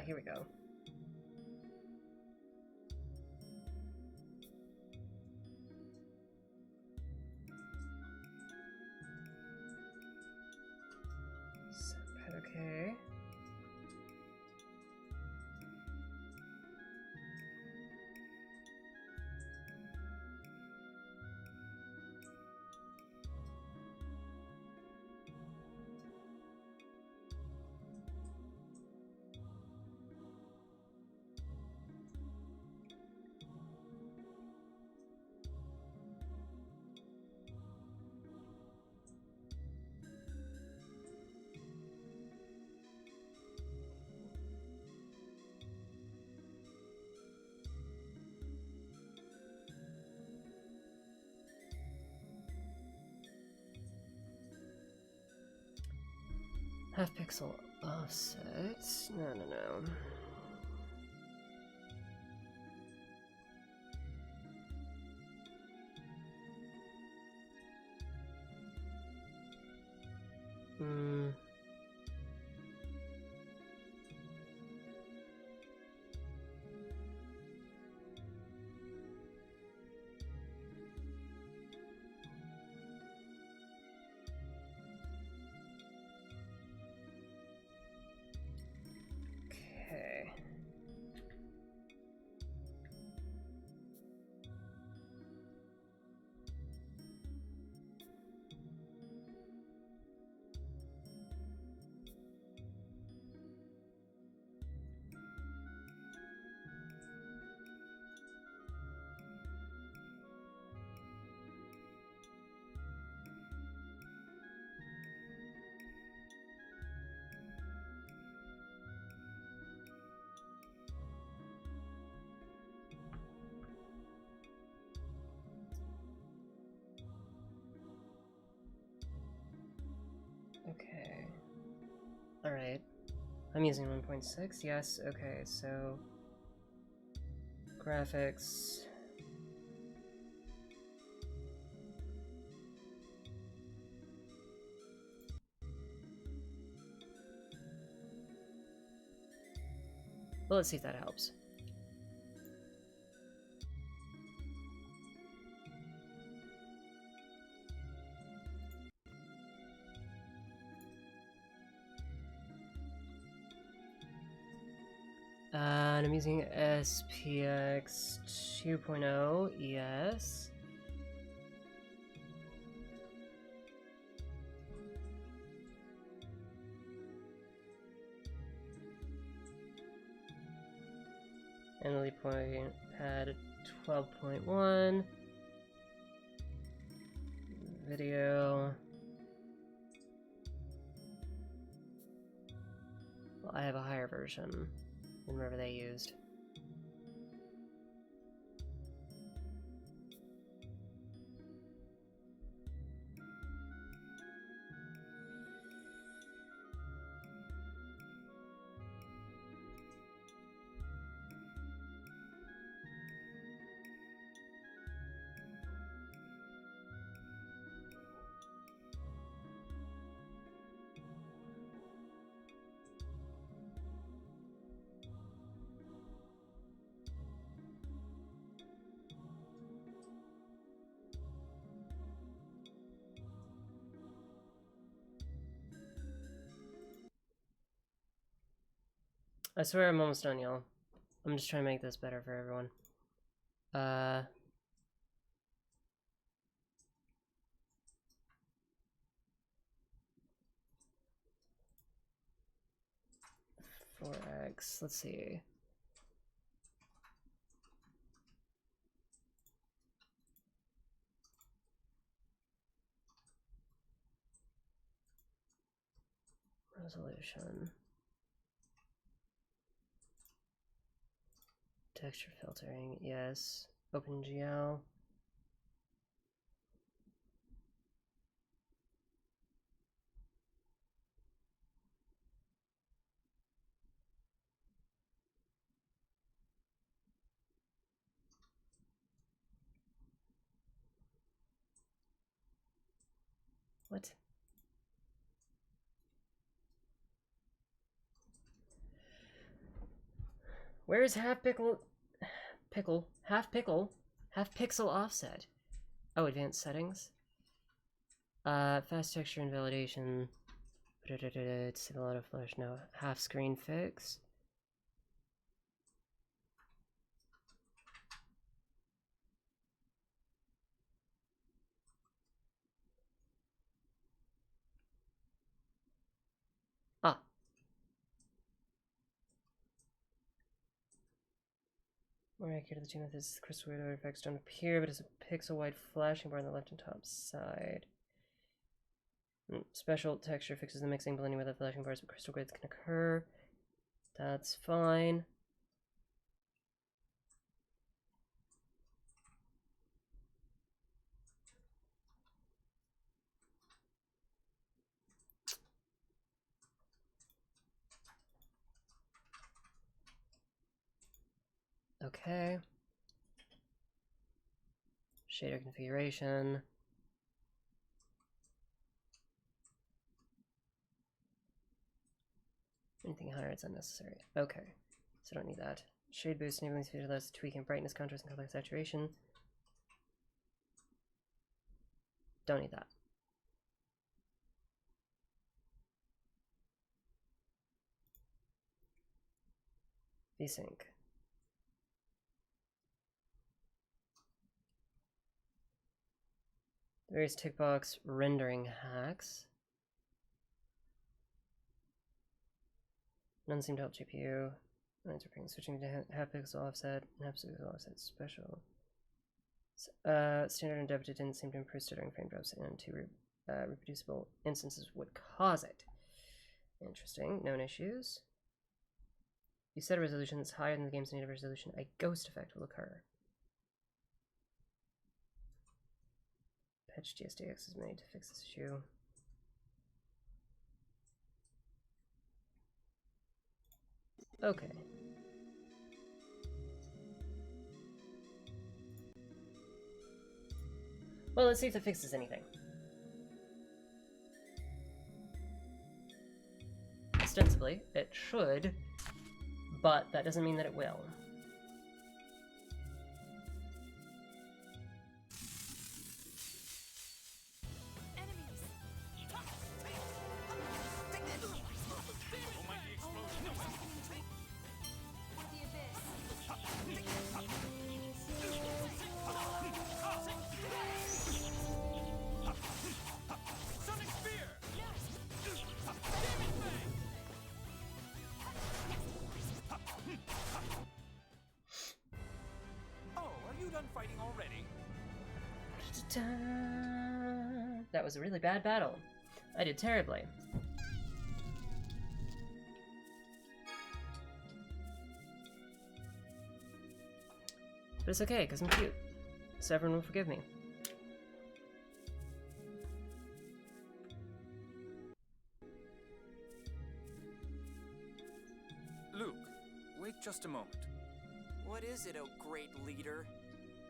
Here we go. Soundpad, okay. Half pixel offset. No. I'm using 1.6, yes, okay, so graphics. Well, let's see if that helps. And I'm using SPX 2.0, yes. Emily point pad 12.1. Video. Well, I have a higher version than whatever they used. I swear I'm almost done, y'all. I'm just trying to make this better for everyone. 4x, let's see. Resolution. Texture filtering, yes. OpenGL. What? Where is half pixel offset? Oh, advanced settings. Fast texture and validation. Disable auto flash. No, half screen fix. Ah. More accurate, the two methods, crystal weird effects don't appear, but it's a pixel-wide flashing bar on the left and top side. Special texture fixes the mixing, blending with the flashing bars, but crystal grids can occur. That's fine. Okay. Shader configuration. Anything higher, it's unnecessary. Okay, so don't need that. Shade boost, enabling this feature allows tweaking brightness, contrast, and color saturation. Don't need that. VSync. Various tick box rendering hacks. None seem to help GPU. Lines are switching to half pixel offset and half pixel offset special. Standard and adapted didn't seem to improve stuttering frame drops, and two reproducible instances would cause it. Interesting. Known issues. If you set a resolution that's higher than the game's native resolution, a ghost effect will occur. Patch GSDX is made to fix this issue. Okay. Well, let's see if it fixes anything. Ostensibly, it should, but that doesn't mean that it will. That was a really bad battle. I did terribly. But it's okay, because I'm cute. So everyone will forgive me. Luke, wait just a moment. What is it, oh great leader?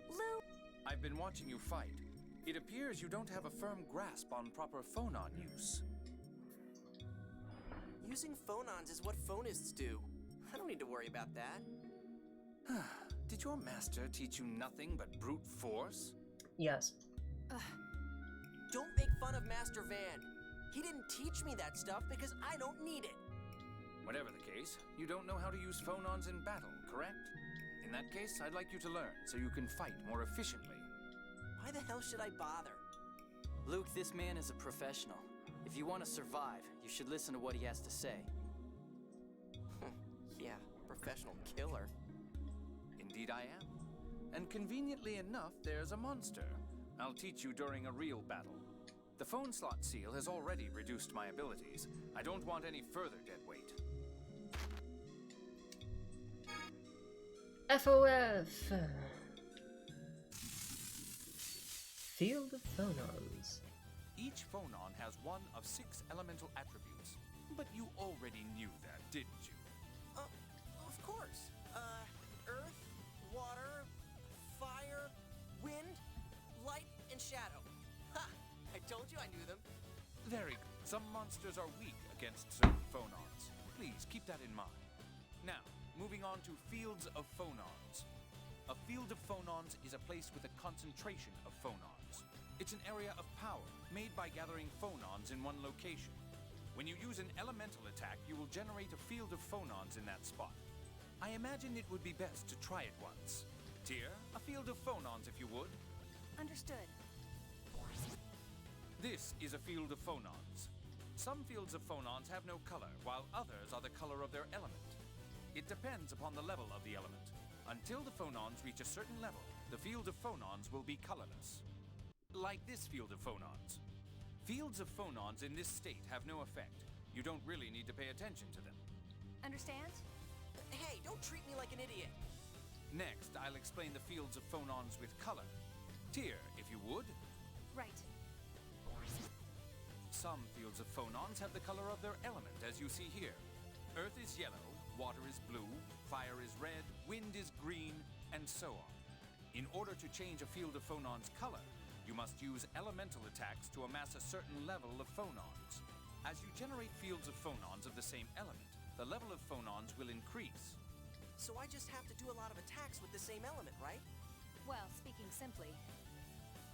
Luke! I've been watching you fight. It appears you don't have a firm grasp on proper phonon use. Using phonons is what phonists do. I don't need to worry about that. Did your master teach you nothing but brute force? Yes. Don't make fun of Master Van. He didn't teach me that stuff because I don't need it. Whatever the case, you don't know how to use phonons in battle, correct? In that case, I'd like you to learn so you can fight more efficiently. Why the hell should I bother? Luke, this man is a professional. If you want to survive, you should listen to what he has to say. Yeah, professional killer. Indeed I am. And conveniently enough, there's a monster. I'll teach you during a real battle. The phone slot seal has already reduced my abilities. I don't want any further dead weight. FOF! Field of Phonons. Each phonon has one of 6 elemental attributes. But you already knew that, didn't you? Of course. Earth, water, fire, wind, light, and shadow. Ha! I told you I knew them. Very good. Some monsters are weak against certain phonons. Please keep that in mind. Now, moving on to fields of phonons. A field of phonons is a place with a concentration of phonons. It's an area of power made by gathering phonons in one location. When you use an elemental attack, you will generate a field of phonons in that spot. I imagine it would be best to try it once. Tyr, a field of phonons if you would. Understood. This is a field of phonons. Some fields of phonons have no color, while others are the color of their element. It depends upon the level of the element. Until the phonons reach a certain level, the field of phonons will be colorless. Like this field of phonons. Fields of phonons in this state have no effect. You don't really need to pay attention to them. Understand? Hey, don't treat me like an idiot. Next, I'll explain the fields of phonons with color. Tyr, if you would. Right. Some fields of phonons have the color of their element, as you see here. Earth is yellow, water is blue, fire is red, wind is green, and so on. In order to change a field of phonons' color, you must use elemental attacks to amass a certain level of phonons. As you generate fields of phonons of the same element, the level of phonons will increase. So I just have to do a lot of attacks with the same element, right? Well, speaking simply.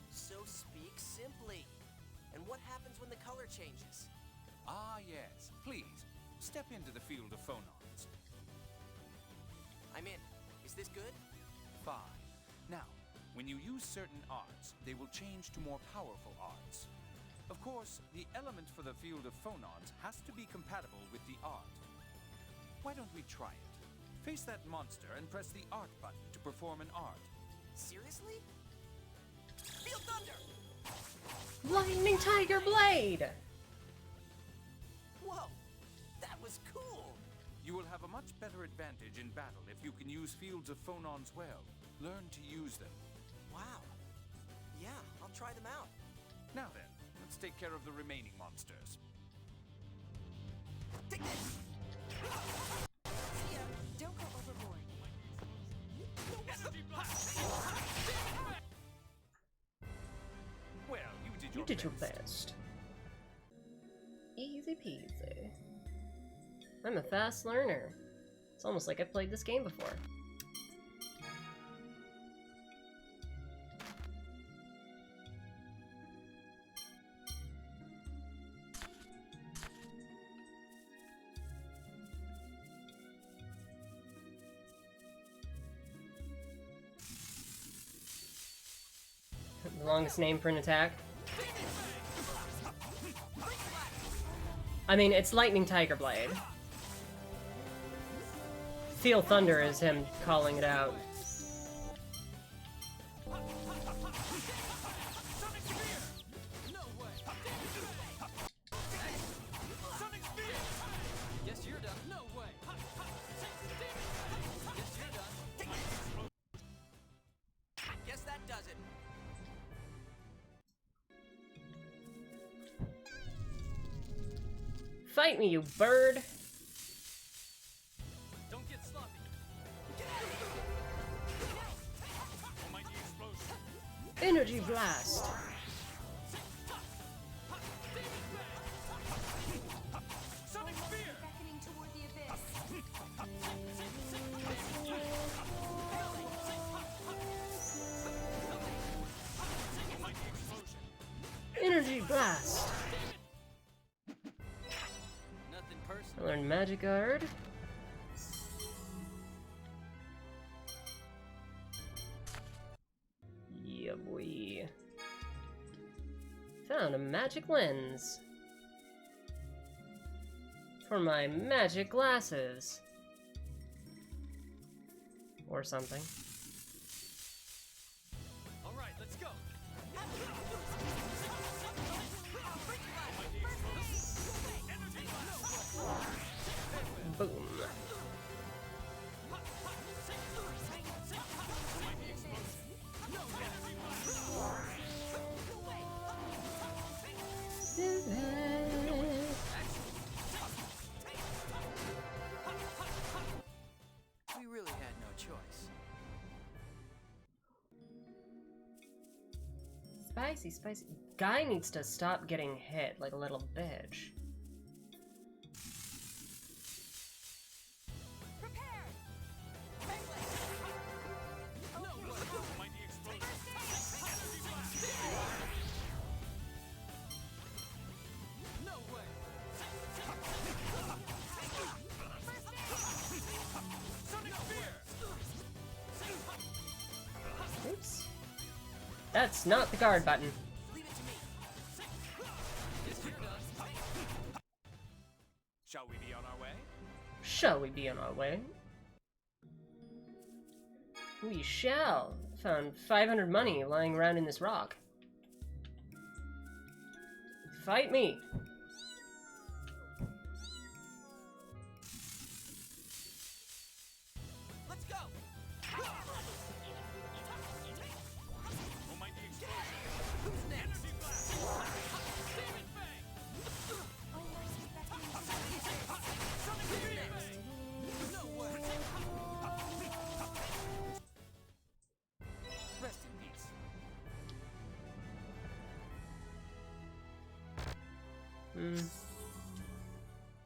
So speak simply. And what happens when the color changes? Ah, yes. Please, step into the field of phonons. I'm in. Is this good? Fine. Now, when you use certain arts, they will change to more powerful arts. Of course, the element for the field of phonons has to be compatible with the art. Why don't we try it? Face that monster and press the art button to perform an art. Seriously? Feel thunder! Lightning Tiger Blade! Whoa! That was cool! You will have a much better advantage in battle if you can use fields of phonons well. Learn to use them. Wow. Yeah, I'll try them out. Now then, let's take care of the remaining monsters. Take this! See ya! did You your did your best. best. Easy peasy. I'm a fast learner. It's almost like I've played this game before. The longest name for an attack. I mean, it's Lightning Tiger Blade. Feel Thunder is him calling it out. Guess you're done. No way. Guess you're done. Guess that does it. Fight me, you bird! Don't get sloppy. Almighty explosion. Energy Blast! Sonic spear. Beckoning toward the abyss. Almighty explosion. Energy Blast! Nothing I personal. learned Magic Guard. Yeah, boy. Found a magic lens. For my magic glasses. Or something. All right, let's go. Boom. We really had no choice. Spicy, spicy. Guy needs to stop getting hit like a little bitch. Almighty explosion. Energy blast. No way. Sonic spear. Oops. That's not the guard button. Leave it to me. Guess you're done. Shall we be on our way? Shall we be on our way? We shall. Found 500 money lying around in this rock. Fight me! Let's go. Almighty explosion. Who's next? Energy blast. Demon fang. Sonic spear. No way. Rest in peace.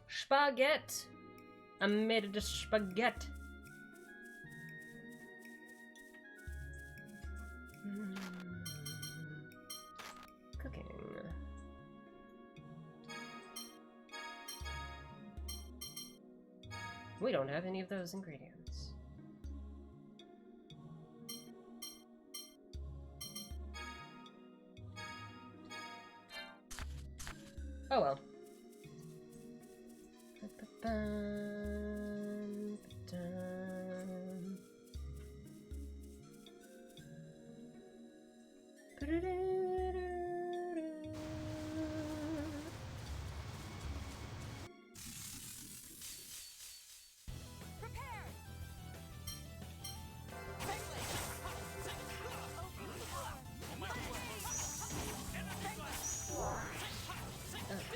Spaghetti! I made it a spaghetti. Cooking. We don't have any of those ingredients. Oh well.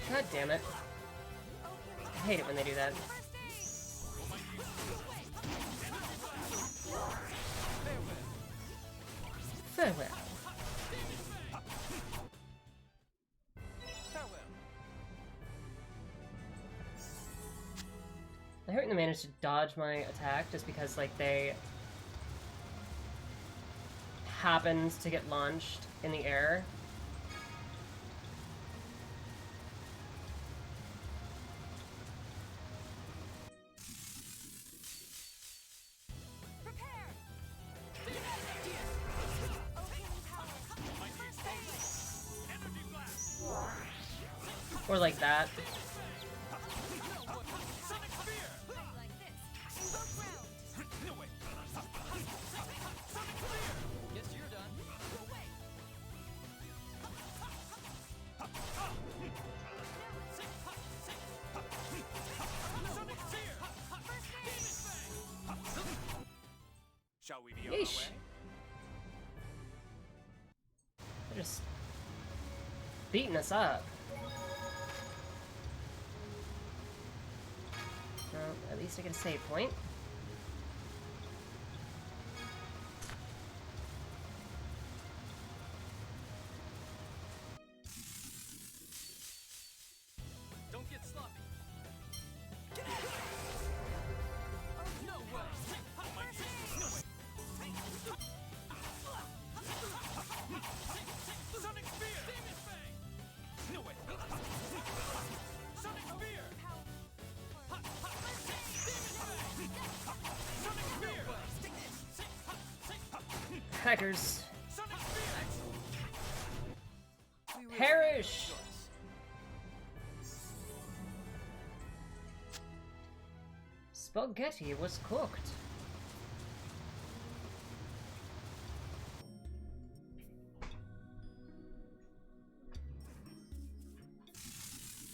God damn it. I hate it when they do that. Farewell. they managed to dodge my attack just because, like, they happened to get launched in the air. Or like that. Shall we be on our Yeesh. way? They're just beating us up. Well, at least I get a save point. Don't get sloppy. Get out of here! No way! No way! Sonic Spear! Demon Fang! No way! Sonic Spear! Hackers. Sonic Spear! Perish! Spaghetti was cooked.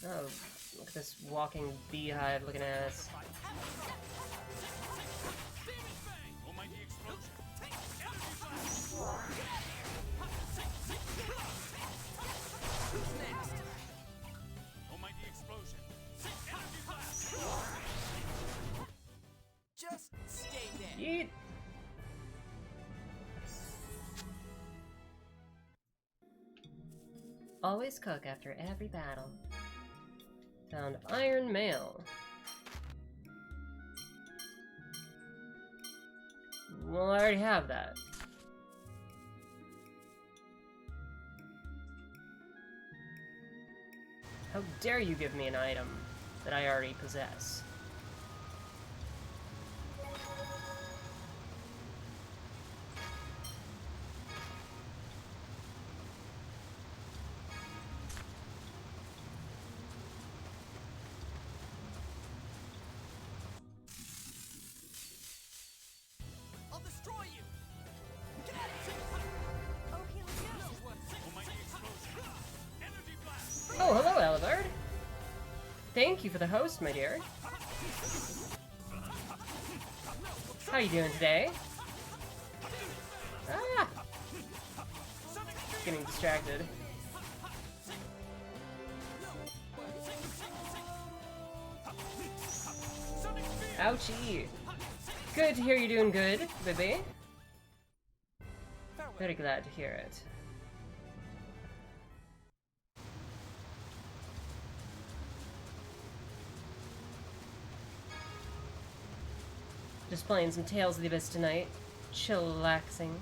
Oh, look at this walking beehive looking ass. Almighty explosion. Almighty explosion. Energy blast. Just stay there. Yeet. Always cook after every battle. Found iron mail. Well, I already have that. How dare you give me an item that I already possess? I'll destroy you! Get out of here! Oh, Almighty explosion! Energy blast! Oh, hello, Elibard. Thank you for the host, my dear. How you doing today? Ah! Getting distracted. Ouchie. Good to hear you're doing good, baby. Very glad to hear it. Just playing some Tales of the Abyss tonight. Chillaxing.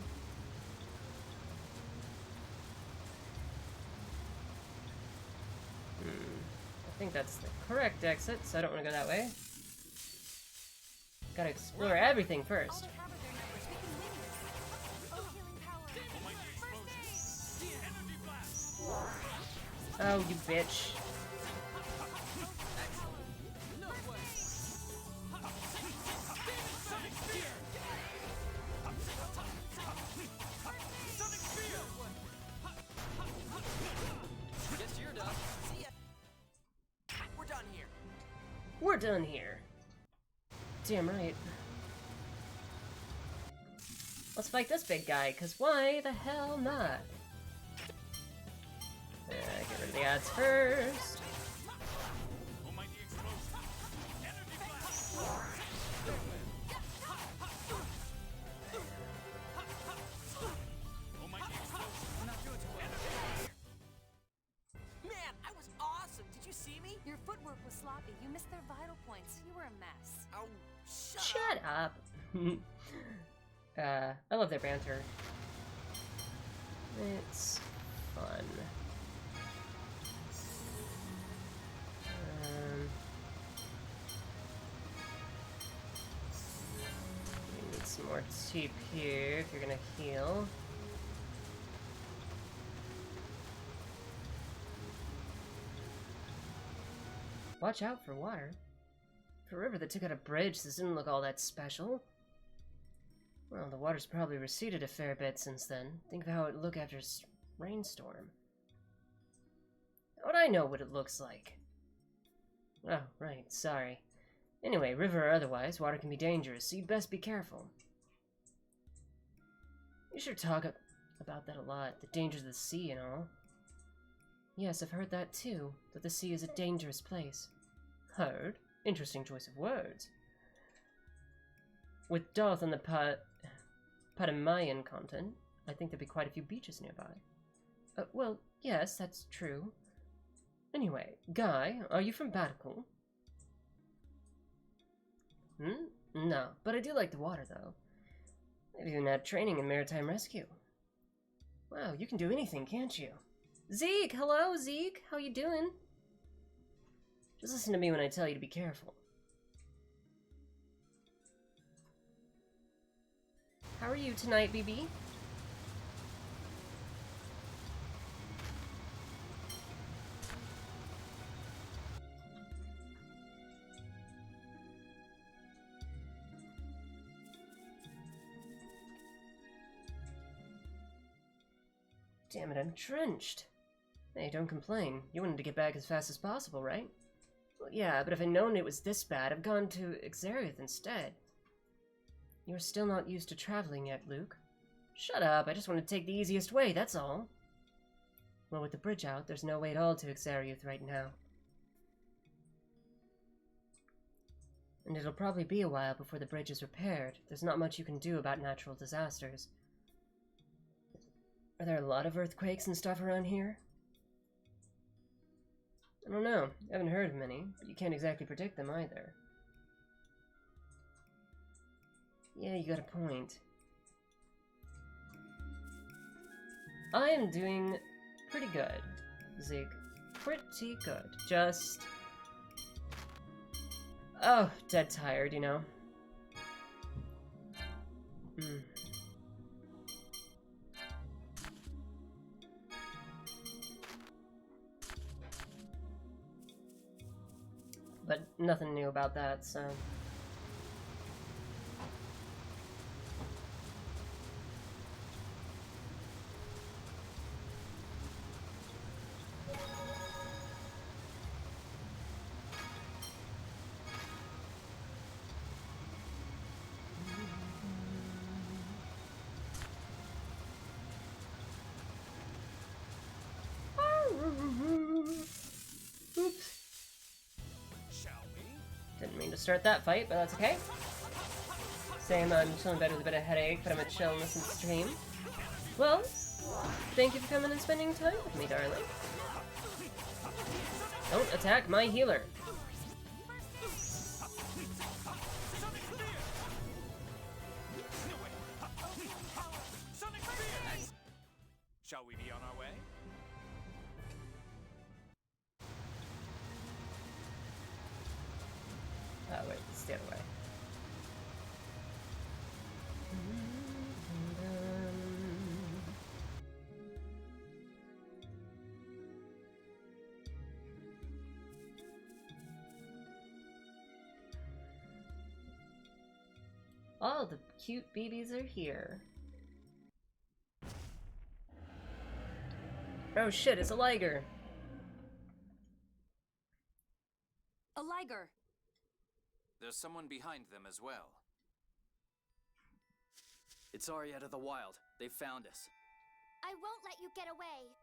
I think that's the correct exit, so I don't want to go that way. Gotta explore everything first. Oh, you bitch. Guess you're done. See ya. We're done here. We're done here. Damn right. Let's fight this big guy, cause why the hell not? Get rid of the ads first. Almighty explosion. Energy blast. Almighty explosion. I'm not doing too well. Man, I was awesome. Did you see me? Your footwork was sloppy. You missed their vital points. You were a mess. Oh, up. I love their banter. It's fun. We need some more TP here if you're gonna heal. Watch out for water. For a river that took out a bridge, this didn't look all that special. Well, the water's probably receded a fair bit since then. Think of how it looked after a rainstorm. How would I know what it looks like? Oh, right, sorry. Anyway, river or otherwise, water can be dangerous, so you'd best be careful. You should talk about that a lot, the dangers of the sea and all. Yes, I've heard that too, that the sea is a dangerous place. Heard? Interesting choice of words. With Darth on the Patamayan continent, I think there'd be quite a few beaches nearby. Well, yes, that's true. Anyway, Guy, are you from Batical? No, but I do like the water, though. I've even had training in maritime rescue. Wow, you can do anything, can't you? Zeke! Hello, Zeke! How you doing? Just listen to me when I tell you to be careful. How are you tonight, BB? Damn it, I'm drenched. Hey, don't complain. You wanted to get back as fast as possible, right? Well, yeah, but if I'd known it was this bad, I've gone to Xeriath instead. You're still not used to traveling yet, Luke. Shut up, I just want to take the easiest way, that's all. Well, with the bridge out, there's no way at all to Xeriath right now. And it'll probably be a while before the bridge is repaired. There's not much you can do about natural disasters. Are there a lot of earthquakes and stuff around here? I don't know. I haven't heard of many, but you can't exactly predict them either. Yeah, you got a point. I am doing pretty good, Zeke. Pretty good. Just... oh, dead tired, you know? But nothing new about that, so... Oops. Didn't mean to start that fight, but that's okay. Same, I'm chilling in bed with a bit of headache, but I'm gonna chill and listen to stream. Well, thank you for coming and spending time with me, darling. Don't attack my healer. Shall we be on our way? Oh, wait, it's the other way. All the cute babies are here. Oh shit, it's a liger. A liger. There's someone behind them as well. It's Arietta the Wild. They found us. I won't let you get away.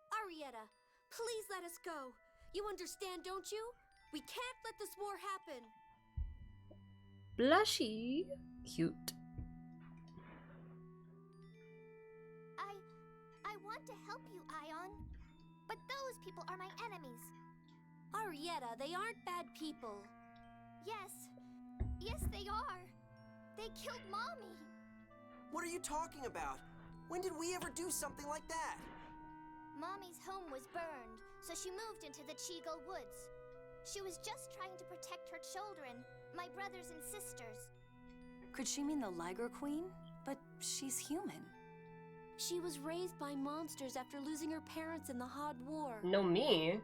Arietta, please let us go. You understand, don't you? We can't let this war happen. Blushy. Cute. I want to help you, Ion. But those people are my enemies. Arietta, they aren't bad people. Yes, Yes, they are. They killed Mommy. What are you talking about? When did we ever do something like that? Mommy's home was burned, so she moved into the Chigo Woods. She was just trying to protect her children, my brothers and sisters. Could she mean the Liger Queen? But she's human. She was raised by monsters after losing her parents in the Hod War. No, me?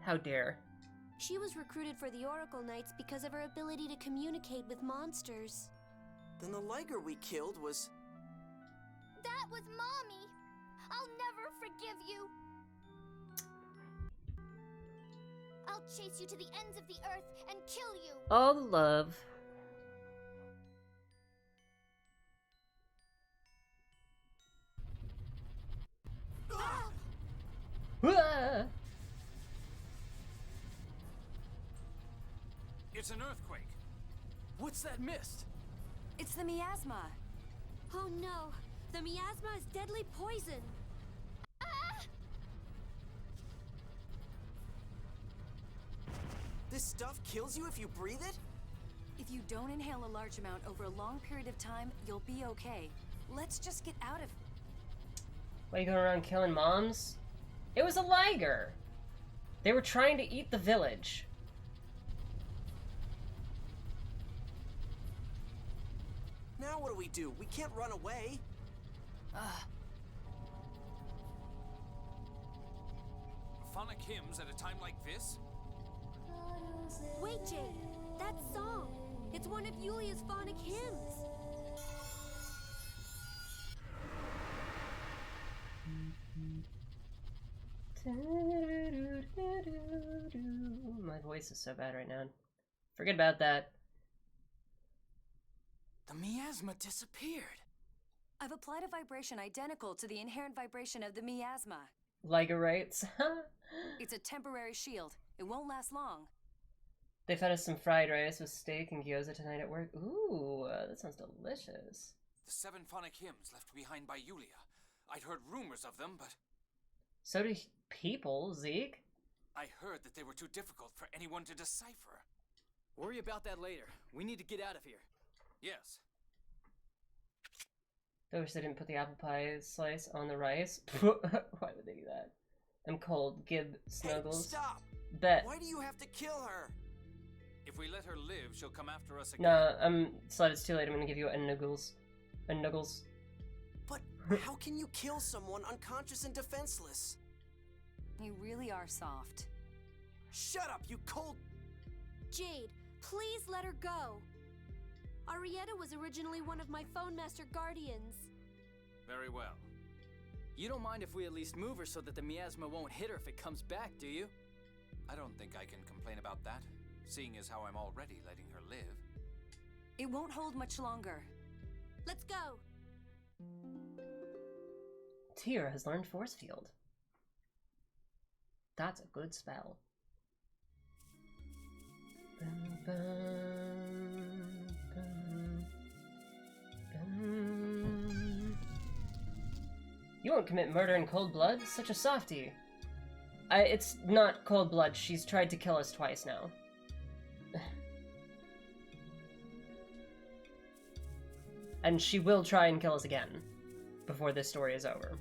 How dare. She was recruited for the Oracle Knights because of her ability to communicate with monsters. Then the Liger we killed was... That was Mommy! I'll never forgive you! I'll chase you to the ends of the earth and kill you! All the love. Ah! It's an earthquake. What's that mist? It's the miasma. Oh no! The miasma is deadly poison! This stuff kills you if you breathe it? If you don't inhale a large amount over a long period of time, you'll be okay. Let's just get out of... Why are you going around killing moms? It was a Liger! They were trying to eat the village. Now what do? We can't run away. Phonic hymns at a time like this? Wait, Jade! That song! It's one of Yulia's Phonic hymns! My voice is so bad right now. Forget about that. The miasma disappeared. I've applied a vibration identical to the inherent vibration of the miasma. Liger rights. It's a temporary shield. It won't last long. They fed us some fried rice with steak and gyoza tonight at work. Ooh, that sounds delicious. The 7 Phonic hymns left behind by Yulia. I'd heard rumors of them, but... So do people, Zeke. I heard that they were too difficult for anyone to decipher. Worry about that later. We need to get out of here. Yes. I wish they didn't put the apple pie slice on the rice. Why would they do that? I'm cold. Gib snuggles. Hey, stop! Bet. Why do you have to kill her? If we let her live, she'll come after us again. Nah, Slide, it's too late. I'm gonna give you a nuggles. A nuggles. But how can you kill someone unconscious and defenseless? You really are soft. Shut up, you cold... Jade, please let her go! Arietta was originally one of my Phone Master Guardians. Very well. You don't mind if we at least move her so that the miasma won't hit her if it comes back, do you? I don't think I can complain about that, seeing as how I'm already letting her live. It won't hold much longer. Let's go! Tyr has learned Force Field. That's a good spell. Bum, bum, bum, bum. You won't commit murder in cold blood? Such a softie. It's not cold blood. She's tried to kill us twice now. And she will try and kill us again before this story is over.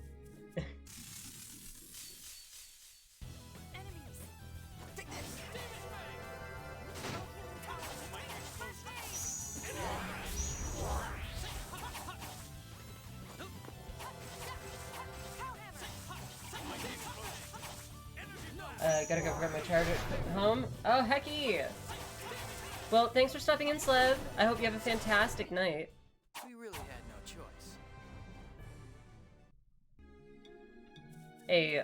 Gotta go grab my charger at home. Oh, hecky! Well, thanks for stopping in, Slev. I hope you have a fantastic night. We really had no choice. A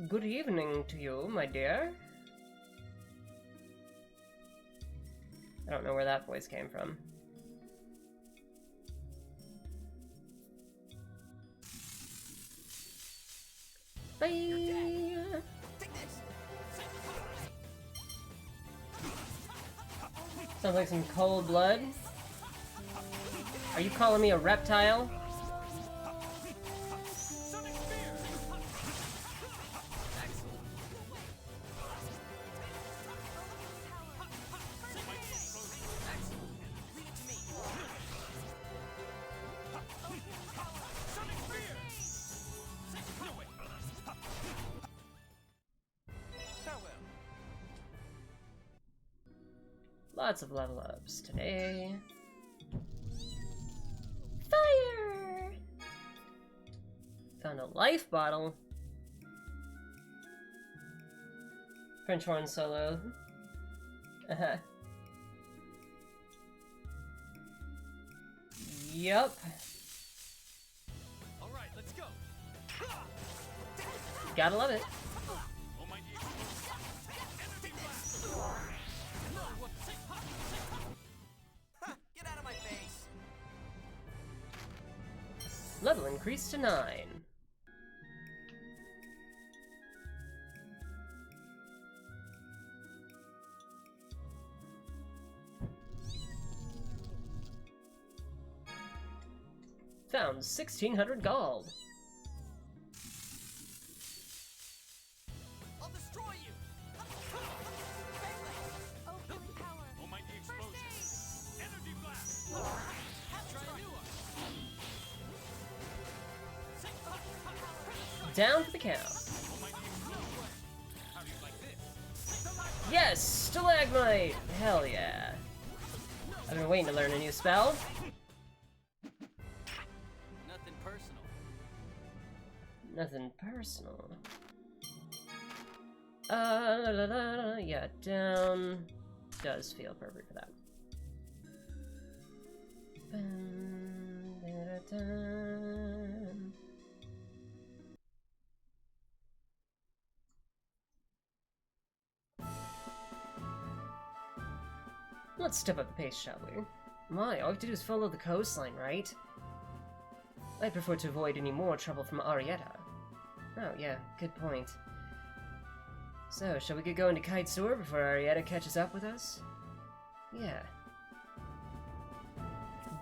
good evening to you, my dear. I don't know where that voice came from. Bye! Sounds like some cold blood. Are you calling me a reptile? Lots of level ups today. Fire! Found a life bottle. French horn solo. Yup. All right, let's go. Gotta love it. Get out of my face! Level increased to 9. Found 1,600 gold. I'll destroy you! Almighty explosion. Energy blast. Try a new one. Down for the count. How do you like this? Yes, stalagmite. Hell yeah. I've been waiting to learn a new spell. Nothing personal. Nothing personal. Yeah, down does feel perfect for that. Let's step up the pace, shall we? My, all we have to do is follow the coastline, right? I prefer to avoid any more trouble from Arietta. Oh, yeah, good point. So, shall we get going to Kite Sewer before Arietta catches up with us? Yeah.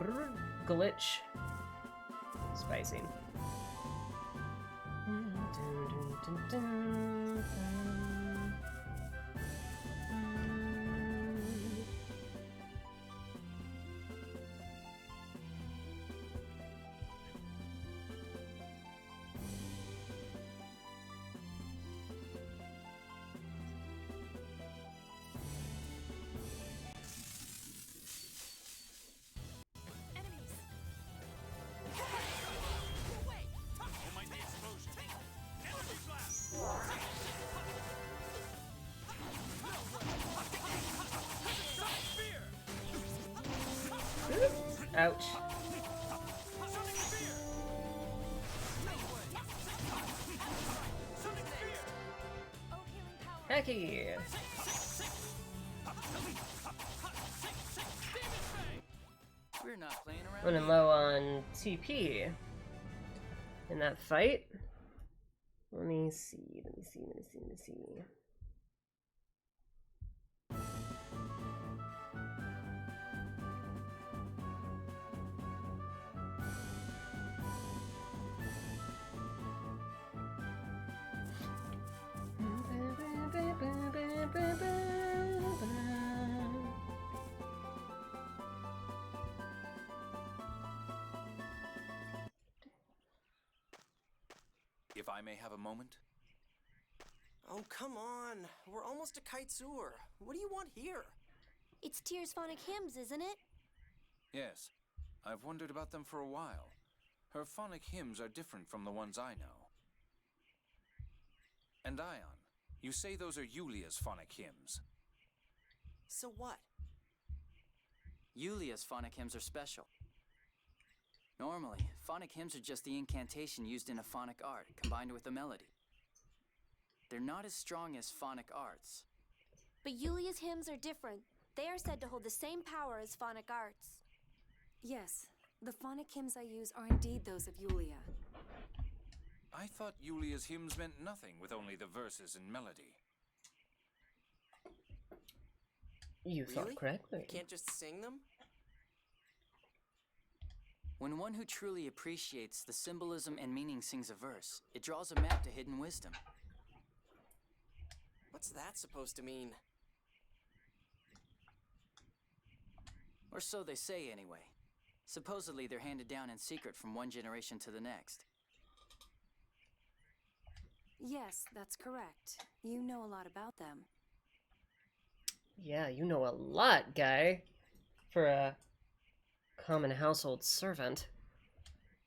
Brr, glitch. Spicy. Almighty explosion. Energy blast. Ouch. Hecky! We're not playing around. Running low on TP in that fight. Let me see. If I may have a moment? Oh, come on. We're almost to Kite Sewer. What do you want here? It's Tyr's Phonic hymns, isn't it? Yes. I've wondered about them for a while. Her phonic hymns are different from the ones I know. And Ion, you say those are Yulia's phonic hymns. So what? Yulia's phonic hymns are special. Normally, phonic hymns are just the incantation used in a phonic art, combined with a melody. They're not as strong as phonic arts. But Yulia's hymns are different. They are said to hold the same power as phonic arts. Yes, the phonic hymns I use are indeed those of Yulia. I thought Yulia's hymns meant nothing with only the verses and melody. You thought Really? correctly. You can't just sing them? When one who truly appreciates the symbolism and meaning sings a verse, it draws a map to hidden wisdom. What's that supposed to mean? Or so they say, anyway. Supposedly, they're handed down in secret from one generation to the next. Yes, that's correct. You know a lot about them. Yeah, you know a lot, guy. For a common household servant.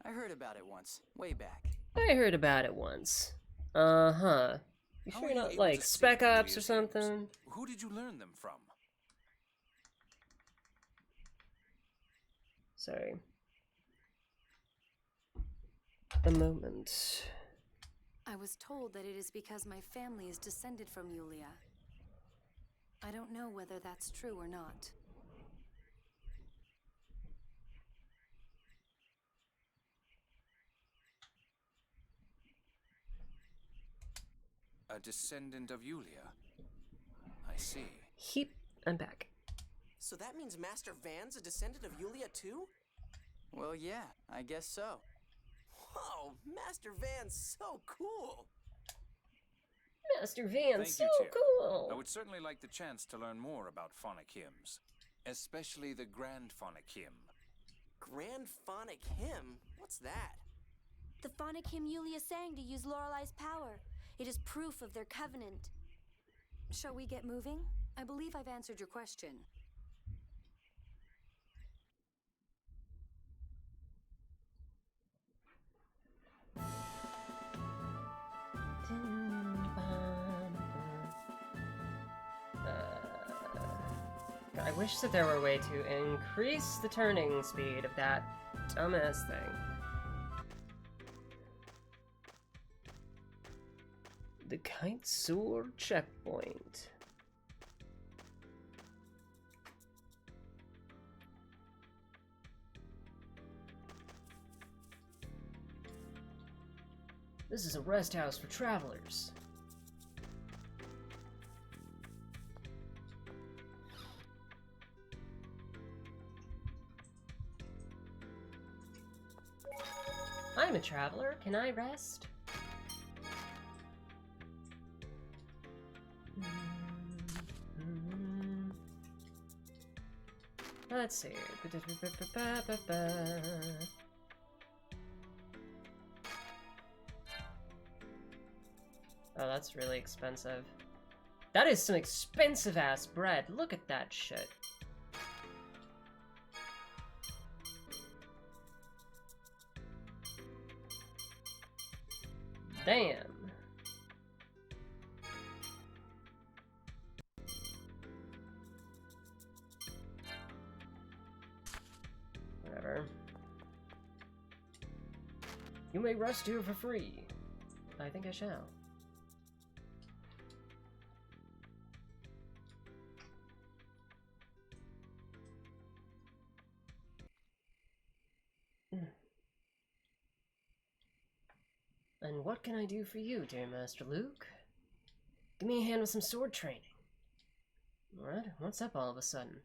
I heard about it once, way back. I heard about it once. Uh-huh. You How sure are you're you not, able like, to Spec sing Ops or Yulia's hymns? something? Who did you learn them from? Sorry. A moment. I was told that it is because my family is descended from Yulia. I don't know whether that's true or not. A descendant of Yulia. I see. I'm back. So that means Master Van's a descendant of Yulia too? Well, yeah, I guess so. Whoa, Master Van's so cool! Master Van's Thank so you, Tim. cool! I would certainly like the chance to learn more about Phonic hymns, especially the Grand Phonic hymn. Grand Phonic hymn? What's that? The Phonic hymn Yulia sang to use Lorelei's power. It is proof of their covenant. Shall we get moving? I believe I've answered your question. I wish that there were a way to increase the turning speed of that dumbass thing. The Kite Soar checkpoint. This is a rest house for travelers. I'm a traveler. Can I rest? Let's see. Oh, that's really expensive. That is some expensive ass bread. Look at that shit. Damn. Whatever. You may rest here for free. I think I shall. And what can I do for you, dear Master Luke? Give me a hand with some sword training. What? What's up all of a sudden?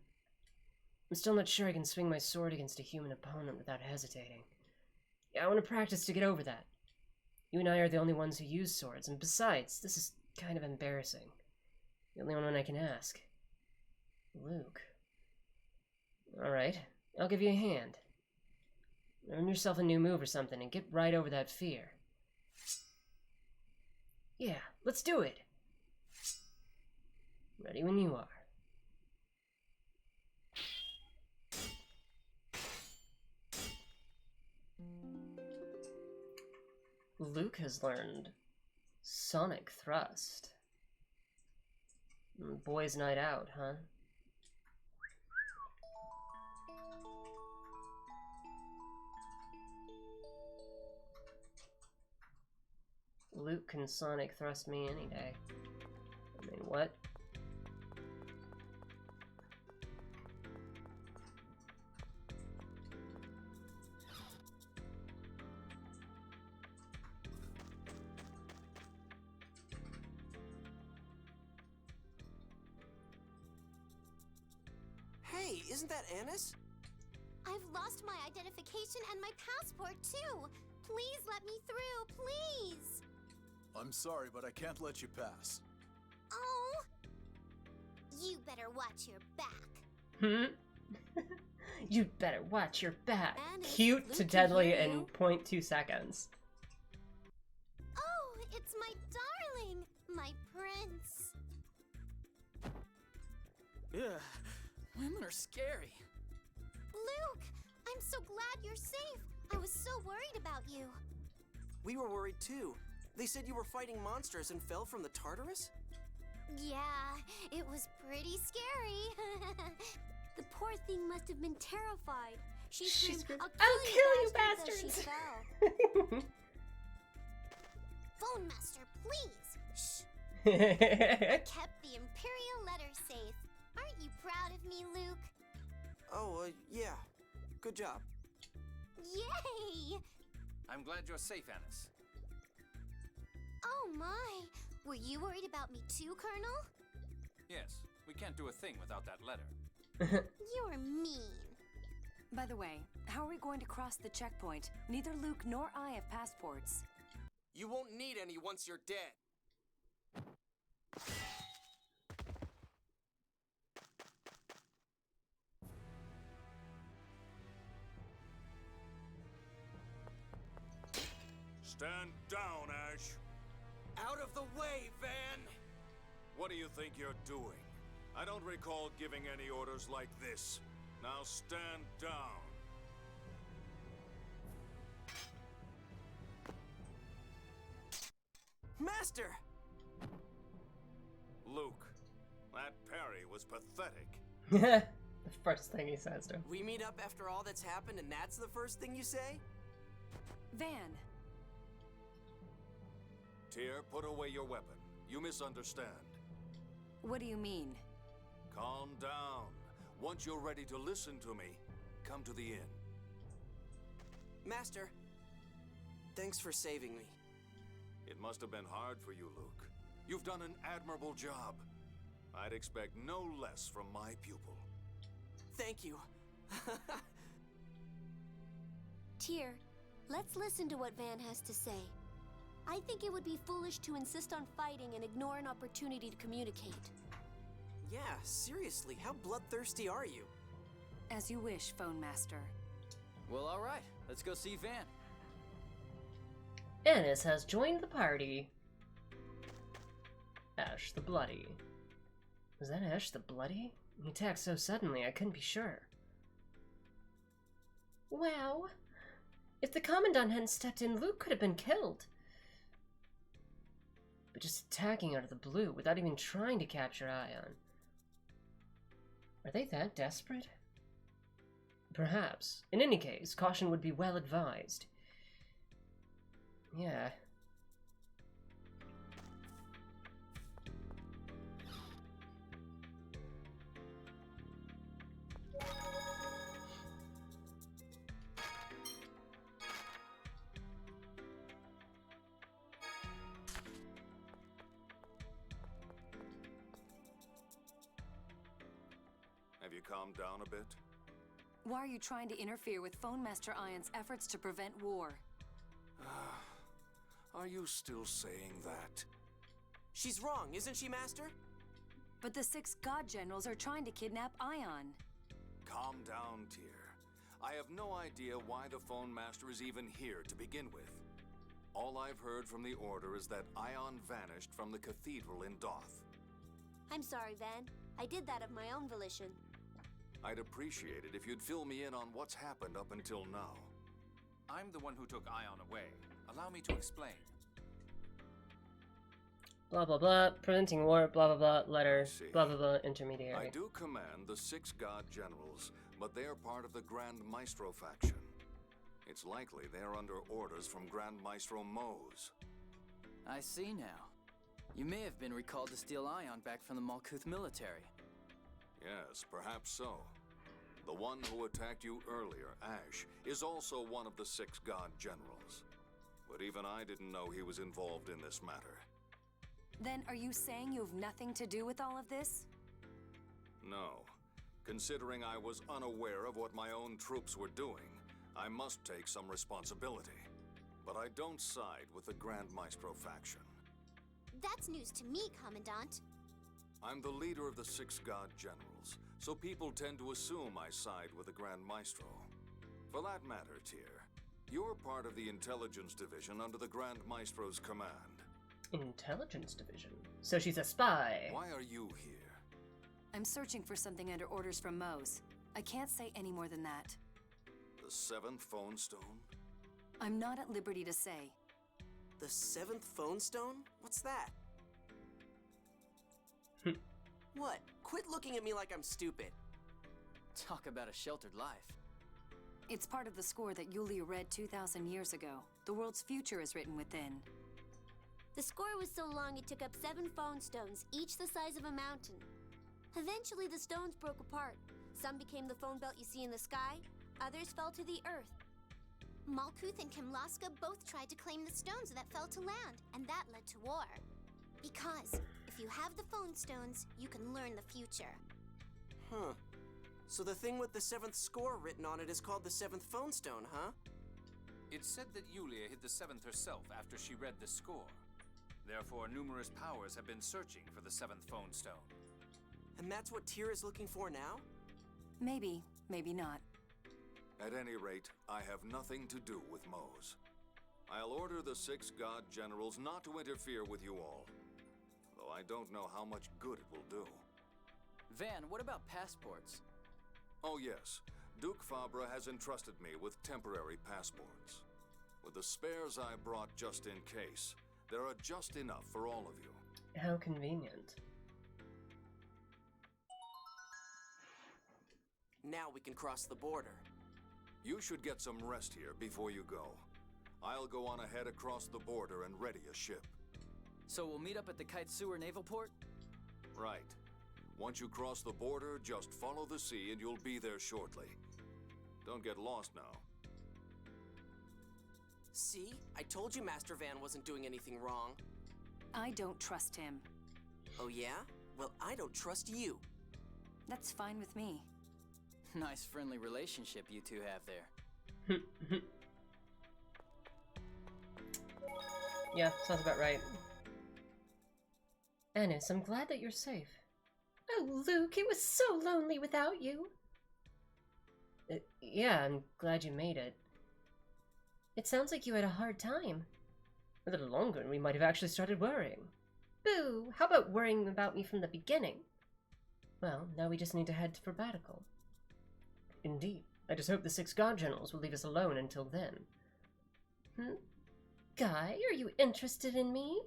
I'm still not sure I can swing my sword against a human opponent without hesitating. Yeah, I want to practice to get over that. You and I are the only ones who use swords, and besides, this is kind of embarrassing. The only one I can ask. Luke. Alright, I'll give you a hand. Earn yourself a new move or something and get right over that fear. Yeah, let's do it! Ready when you are. Luke has learned Sonic Thrust. Boys' night out, huh? Luke can Sonic Thrust me any day. I mean, what? Hey, isn't that Annis? I've lost my identification and my passport too. Please let me through, please. I'm sorry, but I can't let you pass. Oh. You better watch your back. You'd better watch your back. Annis, Cute to Luke deadly can hear in you. 0.2 seconds. Oh, it's my darling, my prince. Ugh, women are scary. Luke, I'm so glad you're safe. I was so worried about you. We were worried too. They said you were fighting monsters and fell from the Tartarus? Yeah, it was pretty scary. The poor thing must have been terrified. She screamed, I'll kill you bastards! As she fell. Phone Master, please! Shh. I kept the Imperial letter safe. Aren't you proud of me, Luke? Oh, yeah. Good job. Yay! I'm glad you're safe, Annis. Oh my! Were you worried about me too, Colonel? Yes, we can't do a thing without that letter. You're mean. By the way, how are we going to cross the checkpoint? Neither Luke nor I have passports. You won't need any once you're dead. Stand down, Ash. Out of the way, Van! What do you think you're doing? I don't recall giving any orders like this. Now stand down. Master! Luke, that parry was pathetic. The first thing he says to him. We meet up after all that's happened and that's the first thing you say? Van. Tyr, put away your weapon. You misunderstand. What do you mean? Calm down. Once you're ready to listen to me, come to the inn. Master, thanks for saving me. It must have been hard for you, Luke. You've done an admirable job. I'd expect no less from my pupil. Thank you. Tyr, let's listen to what Van has to say. I think it would be foolish to insist on fighting and ignore an opportunity to communicate. Yeah, seriously, how bloodthirsty are you? As you wish, Phone Master. Well, all right. Let's go see Van. Annis has joined the party. Ash the Bloody. Was that Ash the Bloody? He attacked so suddenly I couldn't be sure. Wow. If the Commandant hadn't stepped in, Luke could have been killed. But just attacking out of the blue without even trying to capture Ion. Are they that desperate? Perhaps. In any case, caution would be well advised. Yeah. Have you calmed down a bit? Why are you trying to interfere with Phone Master Ion's efforts to prevent war? Are you still saying that? She's wrong, isn't she, Master? But the 6 God Generals are trying to kidnap Ion. Calm down, Tyr. I have no idea why the Phone Master is even here to begin with. All I've heard from the Order is that Ion vanished from the cathedral in Doth. I'm sorry, Van. I did that of my own volition. I'd appreciate it if you'd fill me in on what's happened up until now. I'm the one who took Ion away. Allow me to explain. Blah blah blah, preventing war, blah blah blah, letter, blah blah blah, intermediary. I do command the 6 God Generals, but they are part of the Grand Maestro faction. It's likely they're under orders from Grand Maestro Mose. I see now. You may have been recalled to steal Ion back from the Malkuth military. Yes, perhaps so. The one who attacked you earlier, Ash, is also one of the 6 God Generals. But even I didn't know he was involved in this matter. Then are you saying you have nothing to do with all of this? No. Considering I was unaware of what my own troops were doing, I must take some responsibility. But I don't side with the Grand Maestro faction. That's news to me, Commandant. I'm the leader of the 6 God Generals, so people tend to assume I side with the Grand Maestro. For that matter, Tyr, you're part of the Intelligence Division under the Grand Maestro's command. Intelligence Division? So she's a spy. Why are you here? I'm searching for something under orders from Mose. I can't say any more than that. The 7th phone stone? I'm not at liberty to say. The 7th phone stone? What's that? What? Quit looking at me like I'm stupid. Talk about a sheltered life. It's part of the score that Yulia read 2,000 years ago. The world's future is written within. The score was so long it took up 7 phone stones, each the size of a mountain. Eventually the stones broke apart. Some became the phone belt you see in the sky, others fell to the earth. Malkuth and Kimlaska both tried to claim the stones that fell to land, and that led to war. Because if you have the phone stones, you can learn the future. Huh. So the thing with the 7th score written on it is called the 7th phone stone, huh? It's said that Yulia hid the 7th herself after she read the score. Therefore, numerous powers have been searching for the 7th phone stone. And that's what Tyr is looking for now? Maybe, maybe not. At any rate, I have nothing to do with Mose. I'll order the 6 god generals not to interfere with you all. Though I don't know how much good it will do. Van, what about passports? Oh yes, Duke Fabra has entrusted me with temporary passports. With the spares I brought just in case, there are just enough for all of you. How convenient. Now we can cross the border. You should get some rest here before you go. I'll go on ahead across the border and ready a ship. So we'll meet up at the Kaitsura Naval Port? Right. Once you cross the border, just follow the sea and you'll be there shortly. Don't get lost now. See? I told you Master Van wasn't doing anything wrong. I don't trust him. Oh yeah? Well, I don't trust you. That's fine with me. Nice friendly relationship you two have there. Yeah, sounds about right. Anis, I'm glad that you're safe. Oh, Luke, it was so lonely without you. Yeah, I'm glad you made it. It sounds like you had a hard time. A little longer and we might have actually started worrying. Boo! How about worrying about me from the beginning? Well, now we just need to head for Batical. Indeed. I just hope the 6 god generals will leave us alone until then. Guy, are you interested in me?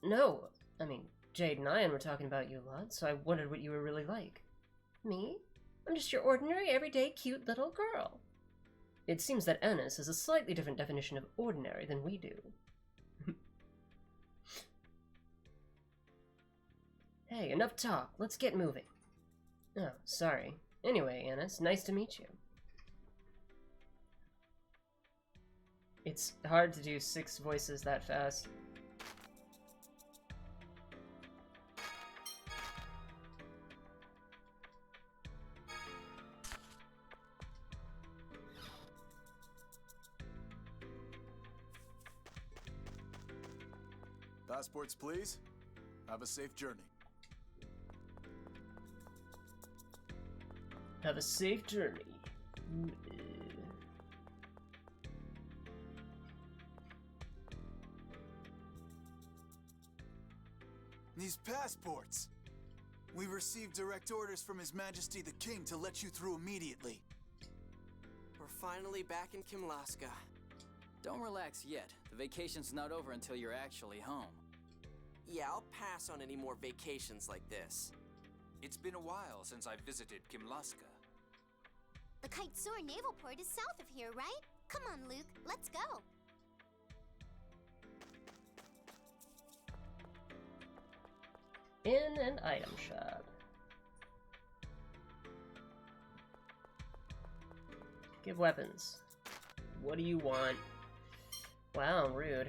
No. I mean, Jade and Ian were talking about you a lot, so I wondered what you were really like. Me? I'm just your ordinary, everyday, cute little girl. It seems that Anis has a slightly different definition of ordinary than we do. Hey, enough talk. Let's get moving. Oh, sorry. Anyway, Anis, nice to meet you. It's hard to do 6 voices that fast. Passports, please. Have a safe journey. Have a safe journey. These passports! We received direct orders from His Majesty the King to let you through immediately. We're finally back in Kimlaska. Don't relax yet. The vacation's not over until you're actually home. Yeah, I'll pass on any more vacations like this. It's been a while since I visited Kimlaska. The Kaitsura Naval Port is south of here, right? Come on, Luke, let's go. In an item shop. Give weapons. What do you want? Wow, rude.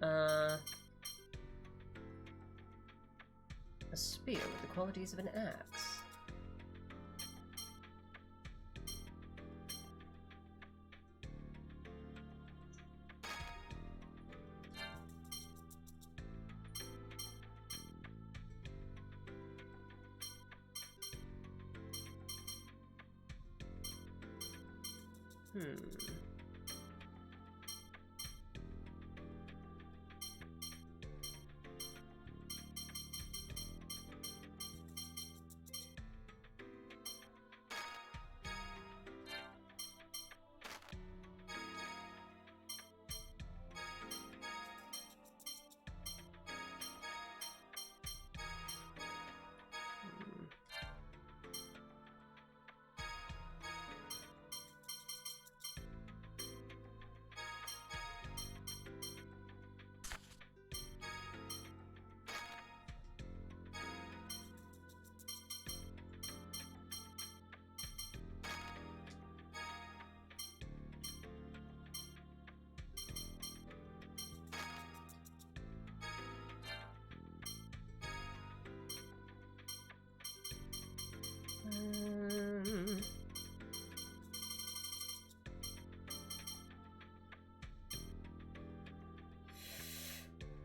A spear with the qualities of an axe.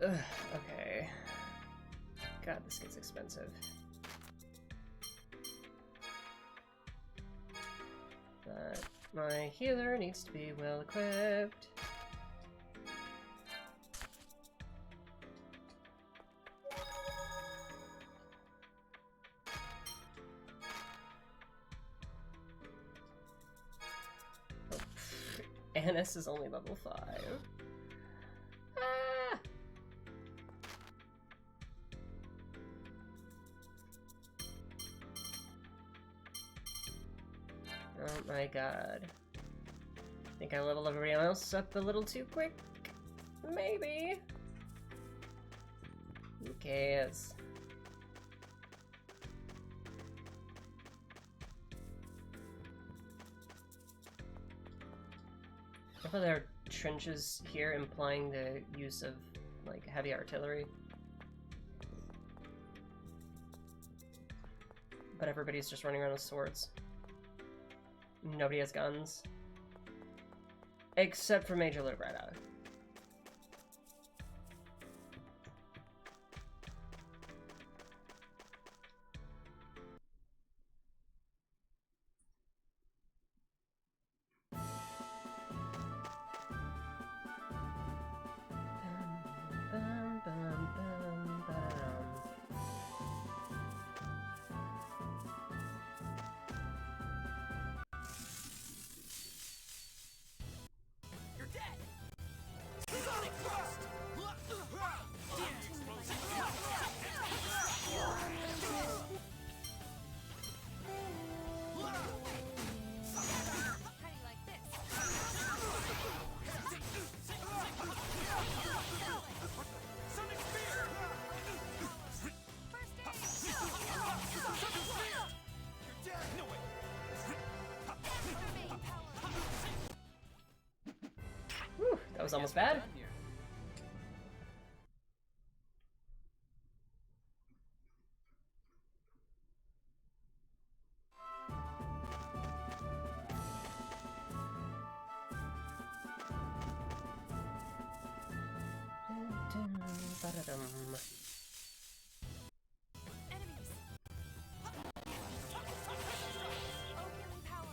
Okay. God, this gets expensive. But my healer needs to be well equipped. Oh, Annis is only level 5. Ah! Oh my god. I think I leveled everybody else up a little too quick. Maybe. Who cares? I thought there are trenches here implying the use of, like, heavy artillery. But everybody's just running around with swords. Nobody has guns. Except for Major Libretta. Whew, that was almost bad.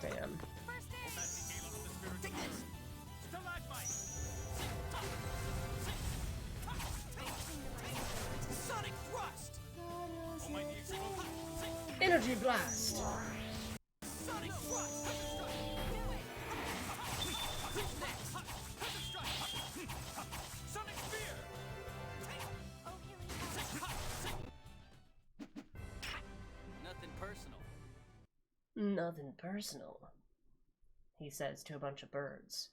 Damn. Energy blast! Nothing personal. Nothing personal, he says to a bunch of birds.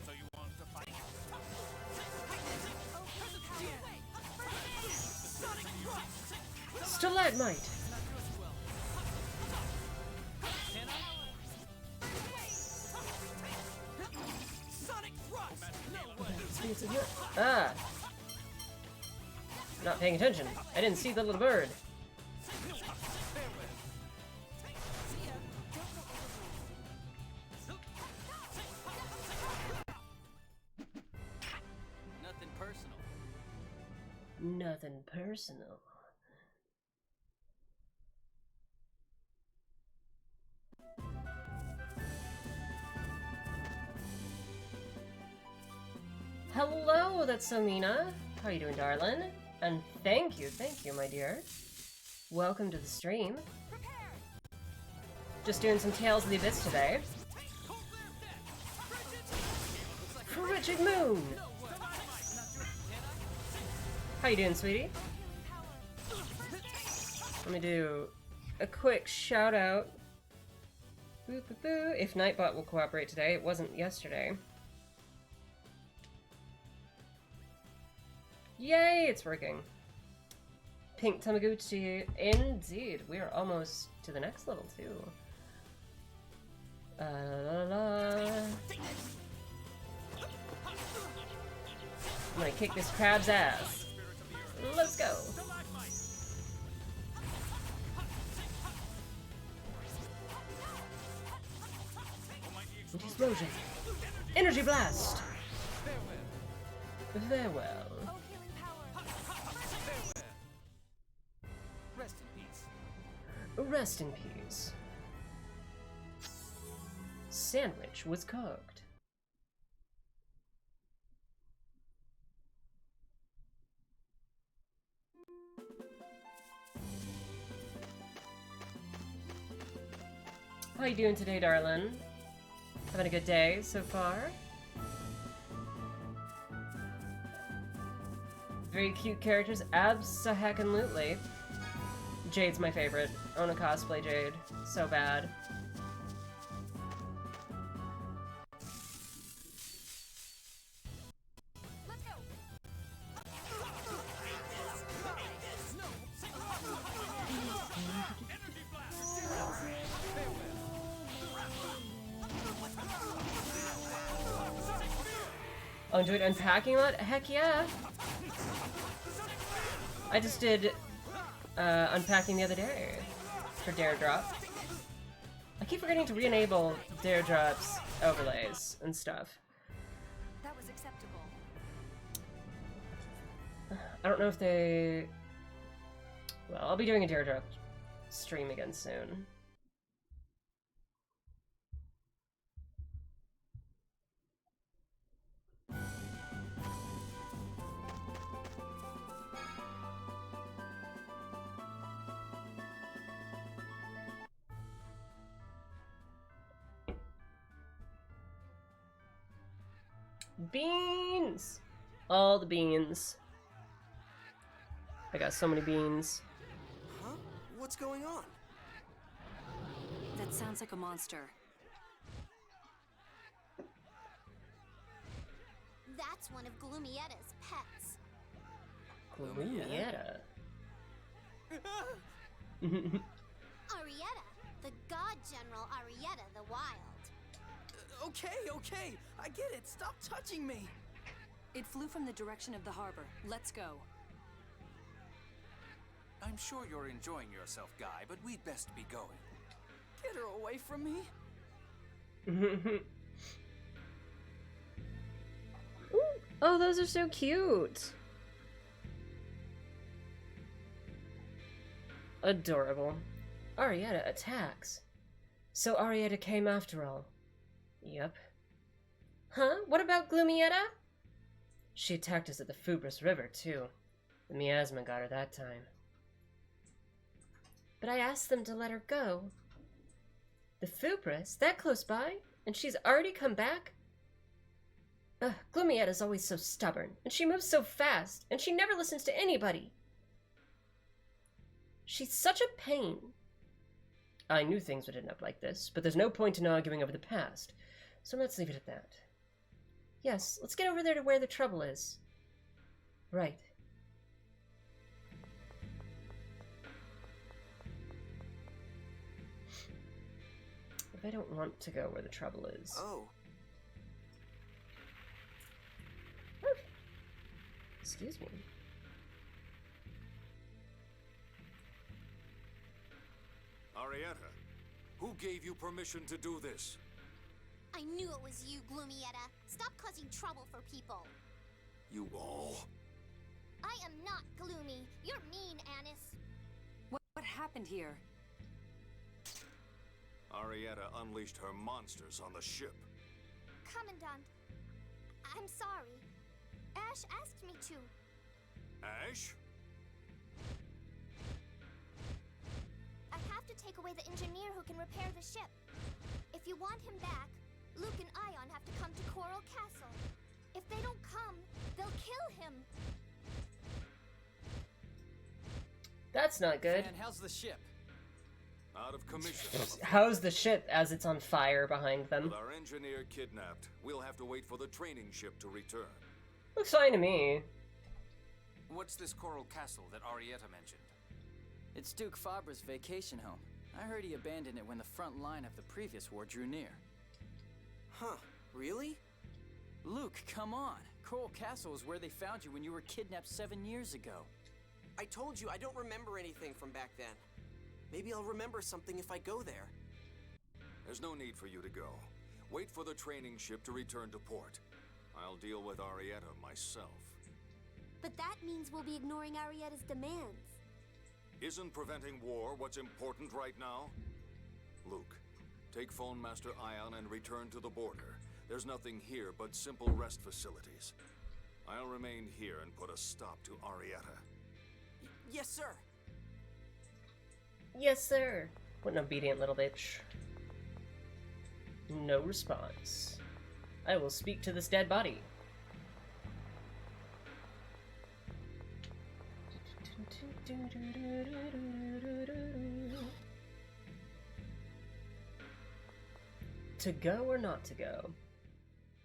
So you want to fight? Stalagmite! Ah! Not paying attention. I didn't see the little bird. Nothing personal. Nothing personal. Hello, that's Somina. How you doing, darling? And thank you, my dear. Welcome to the stream. Just doing some Tales of the Abyss today. Frigid Moon! How you doing, sweetie? Let me do a quick shout out. Boo, boo, boo. If Nightbot will cooperate today, it wasn't yesterday. Yay, it's working. Pink Tamagotchi, indeed. We are almost to the next level, too. La, la. I'm gonna kick this crab's ass. Let's go. Explosion. Energy blast. Farewell. Rest in peace. Rest in peace. Sandwich was cooked. How you doing today, darling? Having a good day so far? Very cute characters, abso-heckin-lutely. Jade's my favorite. I wanna cosplay Jade. So bad. Oh, enjoyed unpacking a lot? Heck yeah! I just did unpacking the other day for Dare Drop. I keep forgetting to re-enable Dare Drop's overlays and stuff. That was acceptable. I don't know if they... Well, I'll be doing a Dare Drop stream again soon. Beans! All the beans. I got so many beans. Huh? What's going on? That sounds like a monster. That's one of Glumietta's pets. Glumietta? Arietta, the god general Arietta the Wild. Okay, I get it. Stop touching me. It flew from the direction of the harbor. Let's go. I'm sure you're enjoying yourself, Guy, but we'd best be going. Get her away from me. Oh, those are so cute. Adorable. Arietta attacks. So Arietta came after all. Yep. Huh? What about Glumietta? She attacked us at the Fubris River, too. The miasma got her that time. But I asked them to let her go. The Fubris? That close by? And she's already come back? Ugh, Glumietta's always so stubborn, and she moves so fast, and she never listens to anybody. She's such a pain. I knew things would end up like this, but there's no point in arguing over the past, so let's leave it at that. Yes, let's get over there to where the trouble is. Right. If I don't want to go where the trouble is. Oh. Excuse me. Arietta, who gave you permission to do this? I knew it was you, Glumietta. Stop causing trouble for people. You all? I am not gloomy. You're mean, Anis. What happened here? Arietta unleashed her monsters on the ship. Commandant, I'm sorry. Ash asked me to. Ash? I have to take away the engineer who can repair the ship. If you want him back, Luke and Ion have to come to Coral Castle. If they don't come, they'll kill him. That's not good. And how's the ship? Out of commission. How's the ship as it's on fire behind them? With our engineer kidnapped, we'll have to wait for the training ship to return. Looks fine to me. What's this Coral Castle that Arietta mentioned? It's Duke Fabra's vacation home. I heard he abandoned it when the front line of the previous war drew near. Huh, really? Luke, come on. Coral Castle is where they found you when you were kidnapped 7 years ago. I told you I don't remember anything from back then. Maybe I'll remember something if I go there. There's no need for you to go. Wait for the training ship to return to port. I'll deal with Arietta myself. But that means we'll be ignoring Arietta's demands. Isn't preventing war what's important right now? Luke, take Phone Master Ion and return to the border. There's nothing here but simple rest facilities. I'll remain here and put a stop to Arietta. Yes, sir. Yes, sir. What an obedient little bitch. No response. I will speak to this dead body. To go or not to go?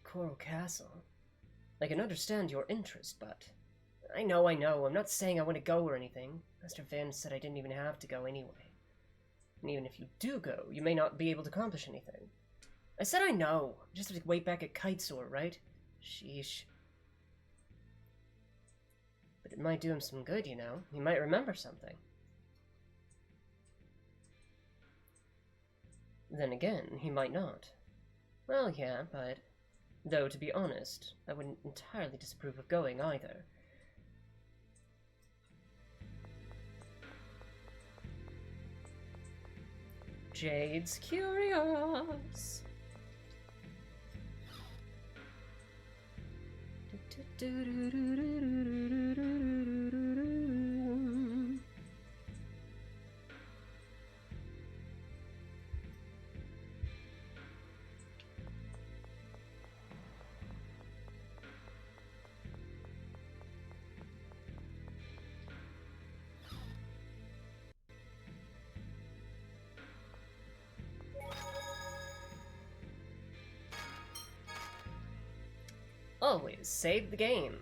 Coral Castle. I can understand your interest, but... I know. I'm not saying I want to go or anything. Master Van said I didn't even have to go anyway. And even if you do go, you may not be able to accomplish anything. I said I know. Just have to wait back at Kitesor, right? Sheesh. But it might do him some good, you know. He might remember something. Then again, he might not. Well, yeah, but... Though, to be honest, I wouldn't entirely disapprove of going either. Jade's curious. Always save the game.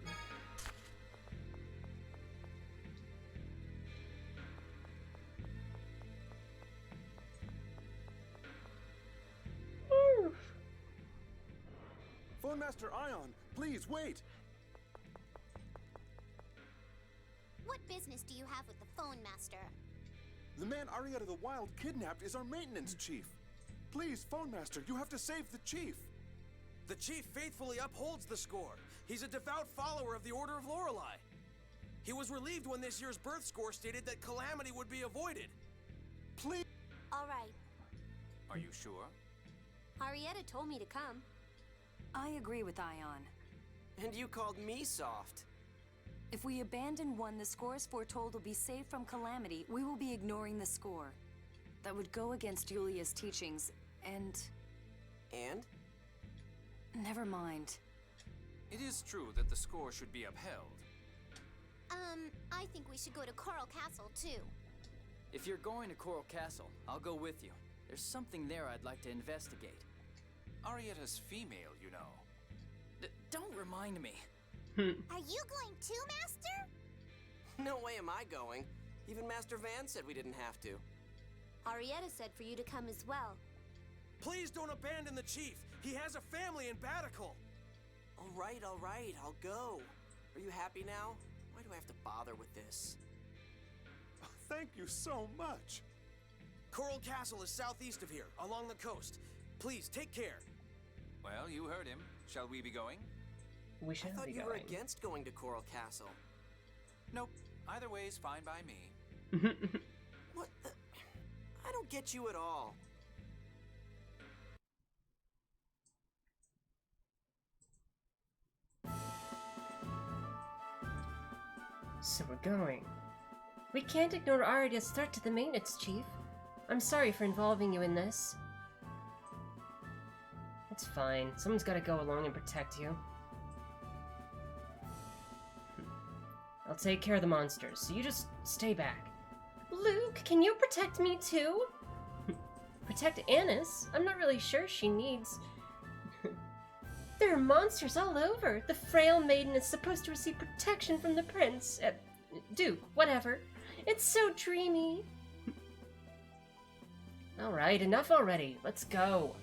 Phone Master Ion, please wait. What business do you have with the Phone Master? The man Arietta the Wild kidnapped is our maintenance chief. Please, Phone Master, you have to save the chief. The chief faithfully upholds the score. He's a devout follower of the Order of Lorelei. He was relieved when this year's birth score stated that calamity would be avoided. Please. All right. Are you sure? Arietta told me to come. I agree with Ion. And you called me soft. If we abandon one the scores foretold will be saved from calamity, we will be ignoring the score. That would go against Yulia's teachings, and... And? Never mind. It is true that the score should be upheld. I think we should go to Coral Castle, too. If you're going to Coral Castle, I'll go with you. There's something there I'd like to investigate. Arietta's female, you know. Don't remind me. Are you going too, Master? No way am I going. Even Master Van said we didn't have to. Arietta said for you to come as well. Please don't abandon the chief. He has a family in Batical. All right, I'll go. Are you happy now? Why do I have to bother with this? Oh, thank you so much. Coral Castle is southeast of here, along the coast. Please, take care. Well, you heard him. Shall we be going? We shall I thought be you going. were against going to Coral Castle. Nope. Either way is fine by me. What the... I don't get you at all. So we're going. We can't ignore Arietta's threat to the maintenance chief. I'm sorry for involving you in this. It's fine. Someone's gotta go along and protect you. I'll take care of the monsters, so you just stay back. Luke, can you protect me too? Protect Annis? I'm not really sure she needs... There are monsters all over. The frail maiden is supposed to receive protection from the prince. Duke, whatever. It's so dreamy. Alright, enough already. Let's go.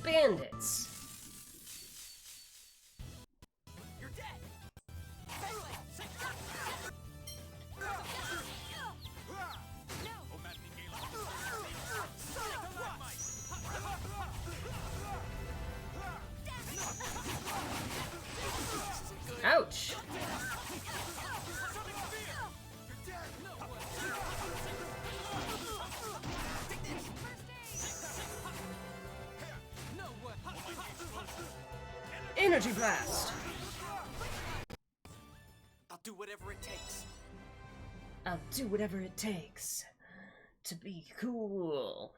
bandits. You're dead. Ouch. Energy blast. I'll do whatever it takes. I'll do whatever it takes to be cool.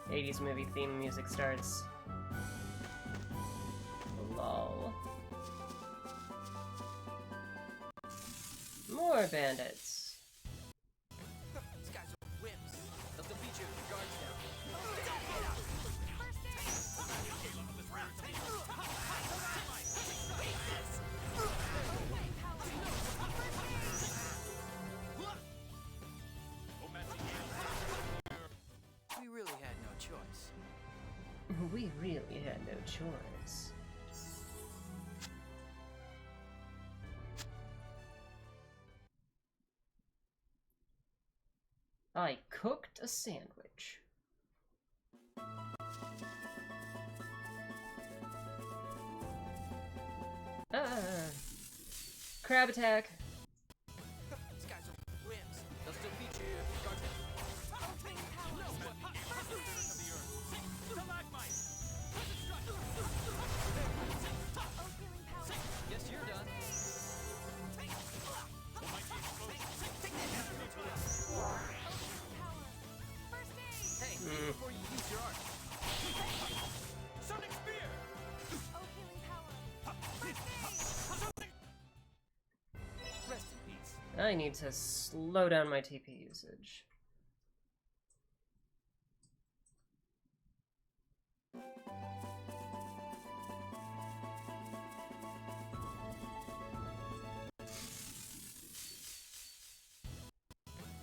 '80s movie theme music starts. Lol. More bandits. These guys are wimps. They'll defeat you if your guard's down. We really had no choice. We really had no choice. I cooked a sandwich. Crab attack. These guys are wimps. They'll still beat you if your guard's down. Guess you're done. Hey, before you use your art. Sonic Spear! Rest in peace. I need to slow down my TP usage.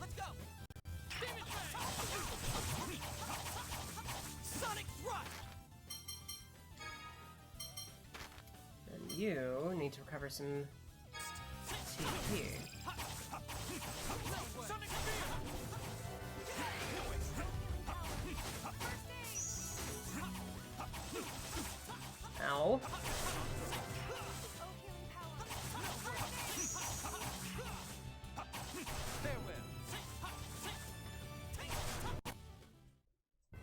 Let's go! Demon Ray! Sonic Thrust! And you need to recover some TP. Sonic Spear! Ow. Farewell.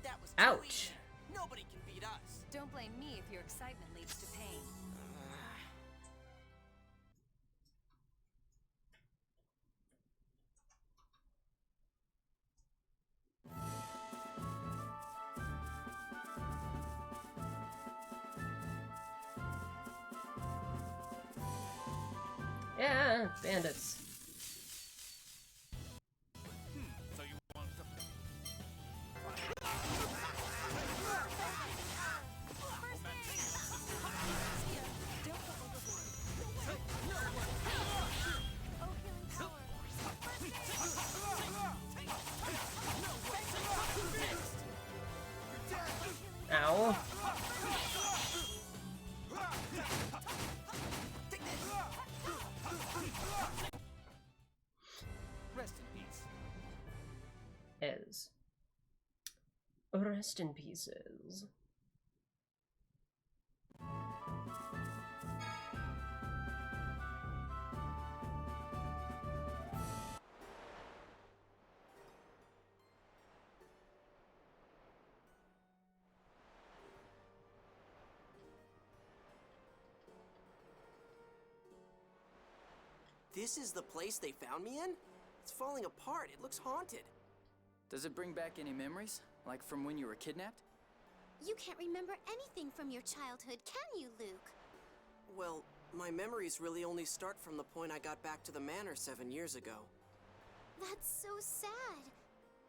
That was too Ouch. easy. Nobody can beat us. Don't blame me if your excitement leads to pain. Yeah, bandits. So you want to... Ow. Rest in peace. Ez. Rest in pieces. This is the place they found me in? It's falling apart. It looks haunted. Does it bring back any memories? Like from when you were kidnapped? You can't remember anything from your childhood, can you, Luke? Well, my memories really only start from the point I got back to the manor 7 years ago. That's so sad.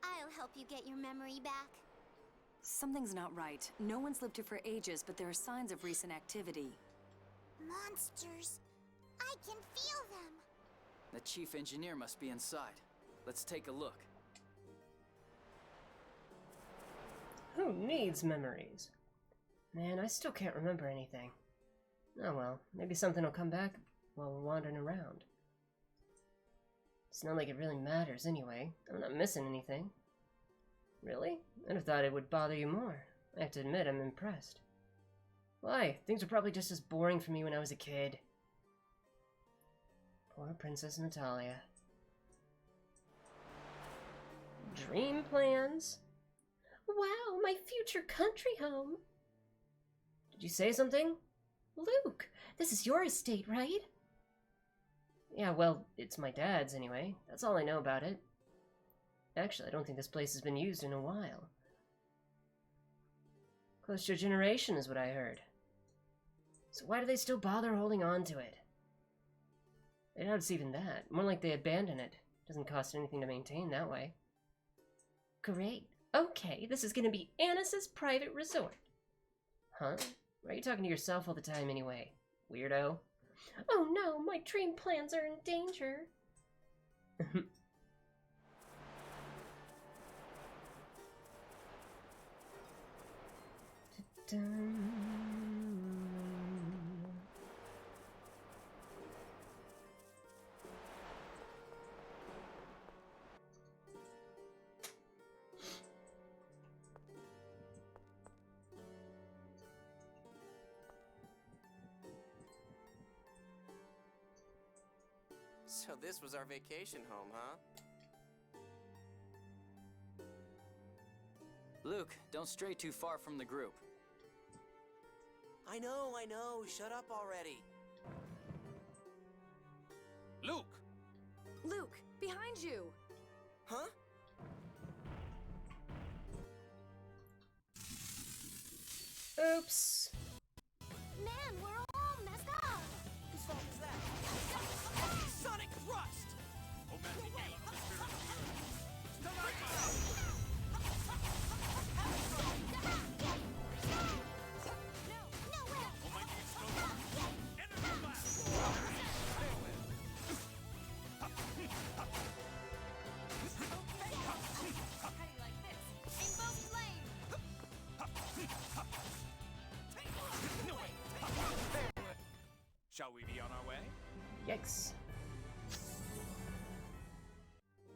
I'll help you get your memory back. Something's not right. No one's lived here for ages, but there are signs of recent activity. Monsters. I can feel them. The chief engineer must be inside. Let's take a look. Who needs memories? Man, I still can't remember anything. Oh well, maybe something will come back while we're wandering around. It's not like it really matters anyway. I'm not missing anything. Really? I'd have thought it would bother you more. I have to admit, I'm impressed. Why? Things were probably just as boring for me when I was a kid. Poor Princess Natalia. Dream plans? Wow, my future country home. Did you say something? Luke, this is your estate, right? Yeah, well, it's my dad's anyway. That's all I know about it. Actually, I don't think this place has been used in a while. Close to a generation is what I heard. So why do they still bother holding on to it? I doubt it's even that. More like they abandon it. Doesn't cost anything to maintain that way. Great. Okay, this is gonna be Annis's private resort. Huh? Why are you talking to yourself all the time anyway? Weirdo. Oh no, my dream plans are in danger. So this was our vacation home, huh? Luke, don't stray too far from the group. I know. Shut up already. Luke! Luke, behind you! Huh? Oops. Man, we're all messed up. Whose fault is that? Sonic thrust! Oh, man, the game of the spirit of the earth. Still out! Almighty explosion. Energy blast! Stay away. How do you like this? Invoke flame! Shall we be on our way? Yikes.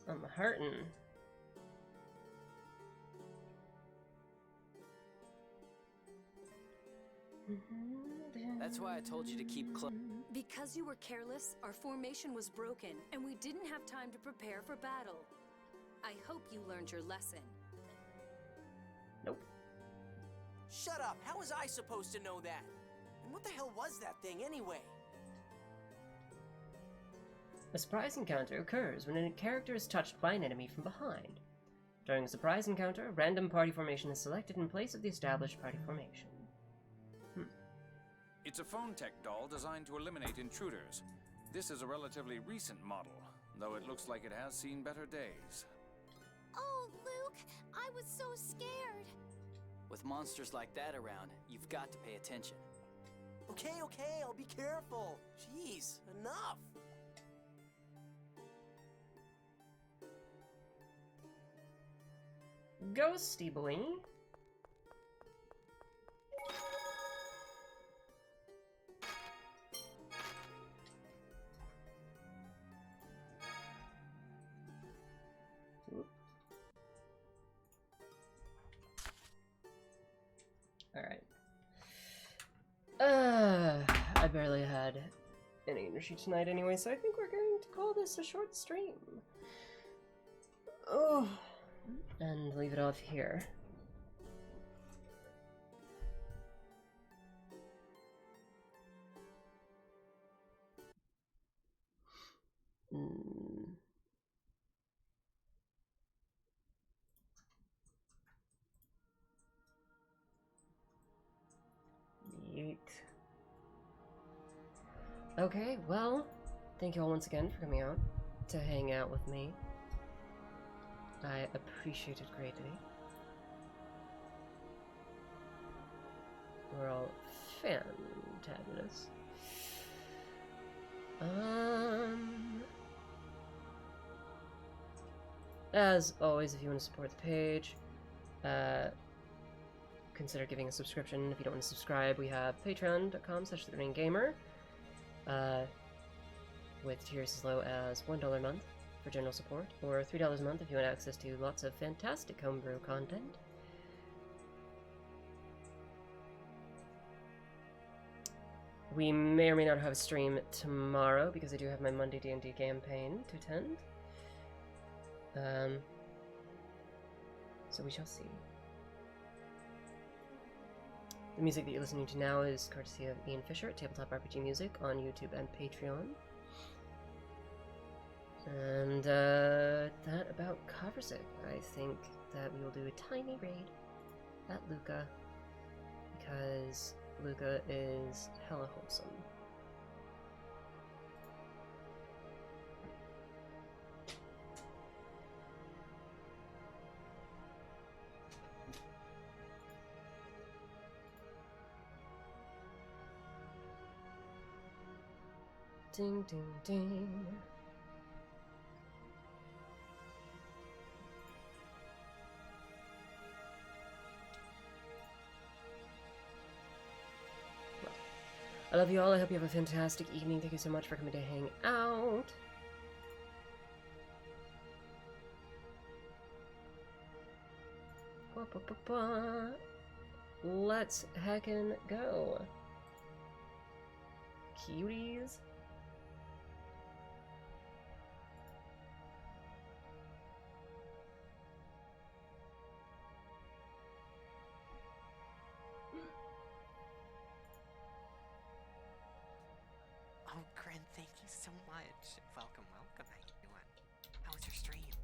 I'm hurting. That's why I told you to keep close. Because you were careless, our formation was broken, and we didn't have time to prepare for battle. I hope you learned your lesson. Nope. Shut up! How was I supposed to know that? And what the hell was that thing anyway? A surprise encounter occurs when a character is touched by an enemy from behind. During a surprise encounter, a random party formation is selected in place of the established party formation. It's a phone tech doll designed to eliminate intruders. This is a relatively recent model, though it looks like it has seen better days. Oh, Luke, I was so scared. With monsters like that around, you've got to pay attention. Okay, I'll be careful. Jeez, enough. Ghosty boy. Alright. I barely had any energy tonight anyway, so I think we're going to call this a short stream. Oh, and leave it off here. Yeet. Okay, well, thank you all once again for coming out to hang out with me. I appreciate it greatly. We're all fantabulous. As always, if you want to support the page, consider giving a subscription. If you don't want to subscribe, we have patreon.com/TheGrinningGamer, with tiers as low as $1 a month for general support, or $3 a month if you want access to lots of fantastic homebrew content. We may or may not have a stream tomorrow, because I do have my Monday D&D campaign to attend. So we shall see. The music that you're listening to now is courtesy of Ian Fisher at Tabletop RPG Music on YouTube and Patreon. And that about covers it. I think that we will do a tiny raid at Luca, because Luca is hella wholesome. Ding, ding, ding. I love you all. I hope you have a fantastic evening. Thank you so much for coming to hang out. Let's heckin' go. Cuties. Oh, Grin, thank you so much. Welcome, welcome. How you doing? How was your stream?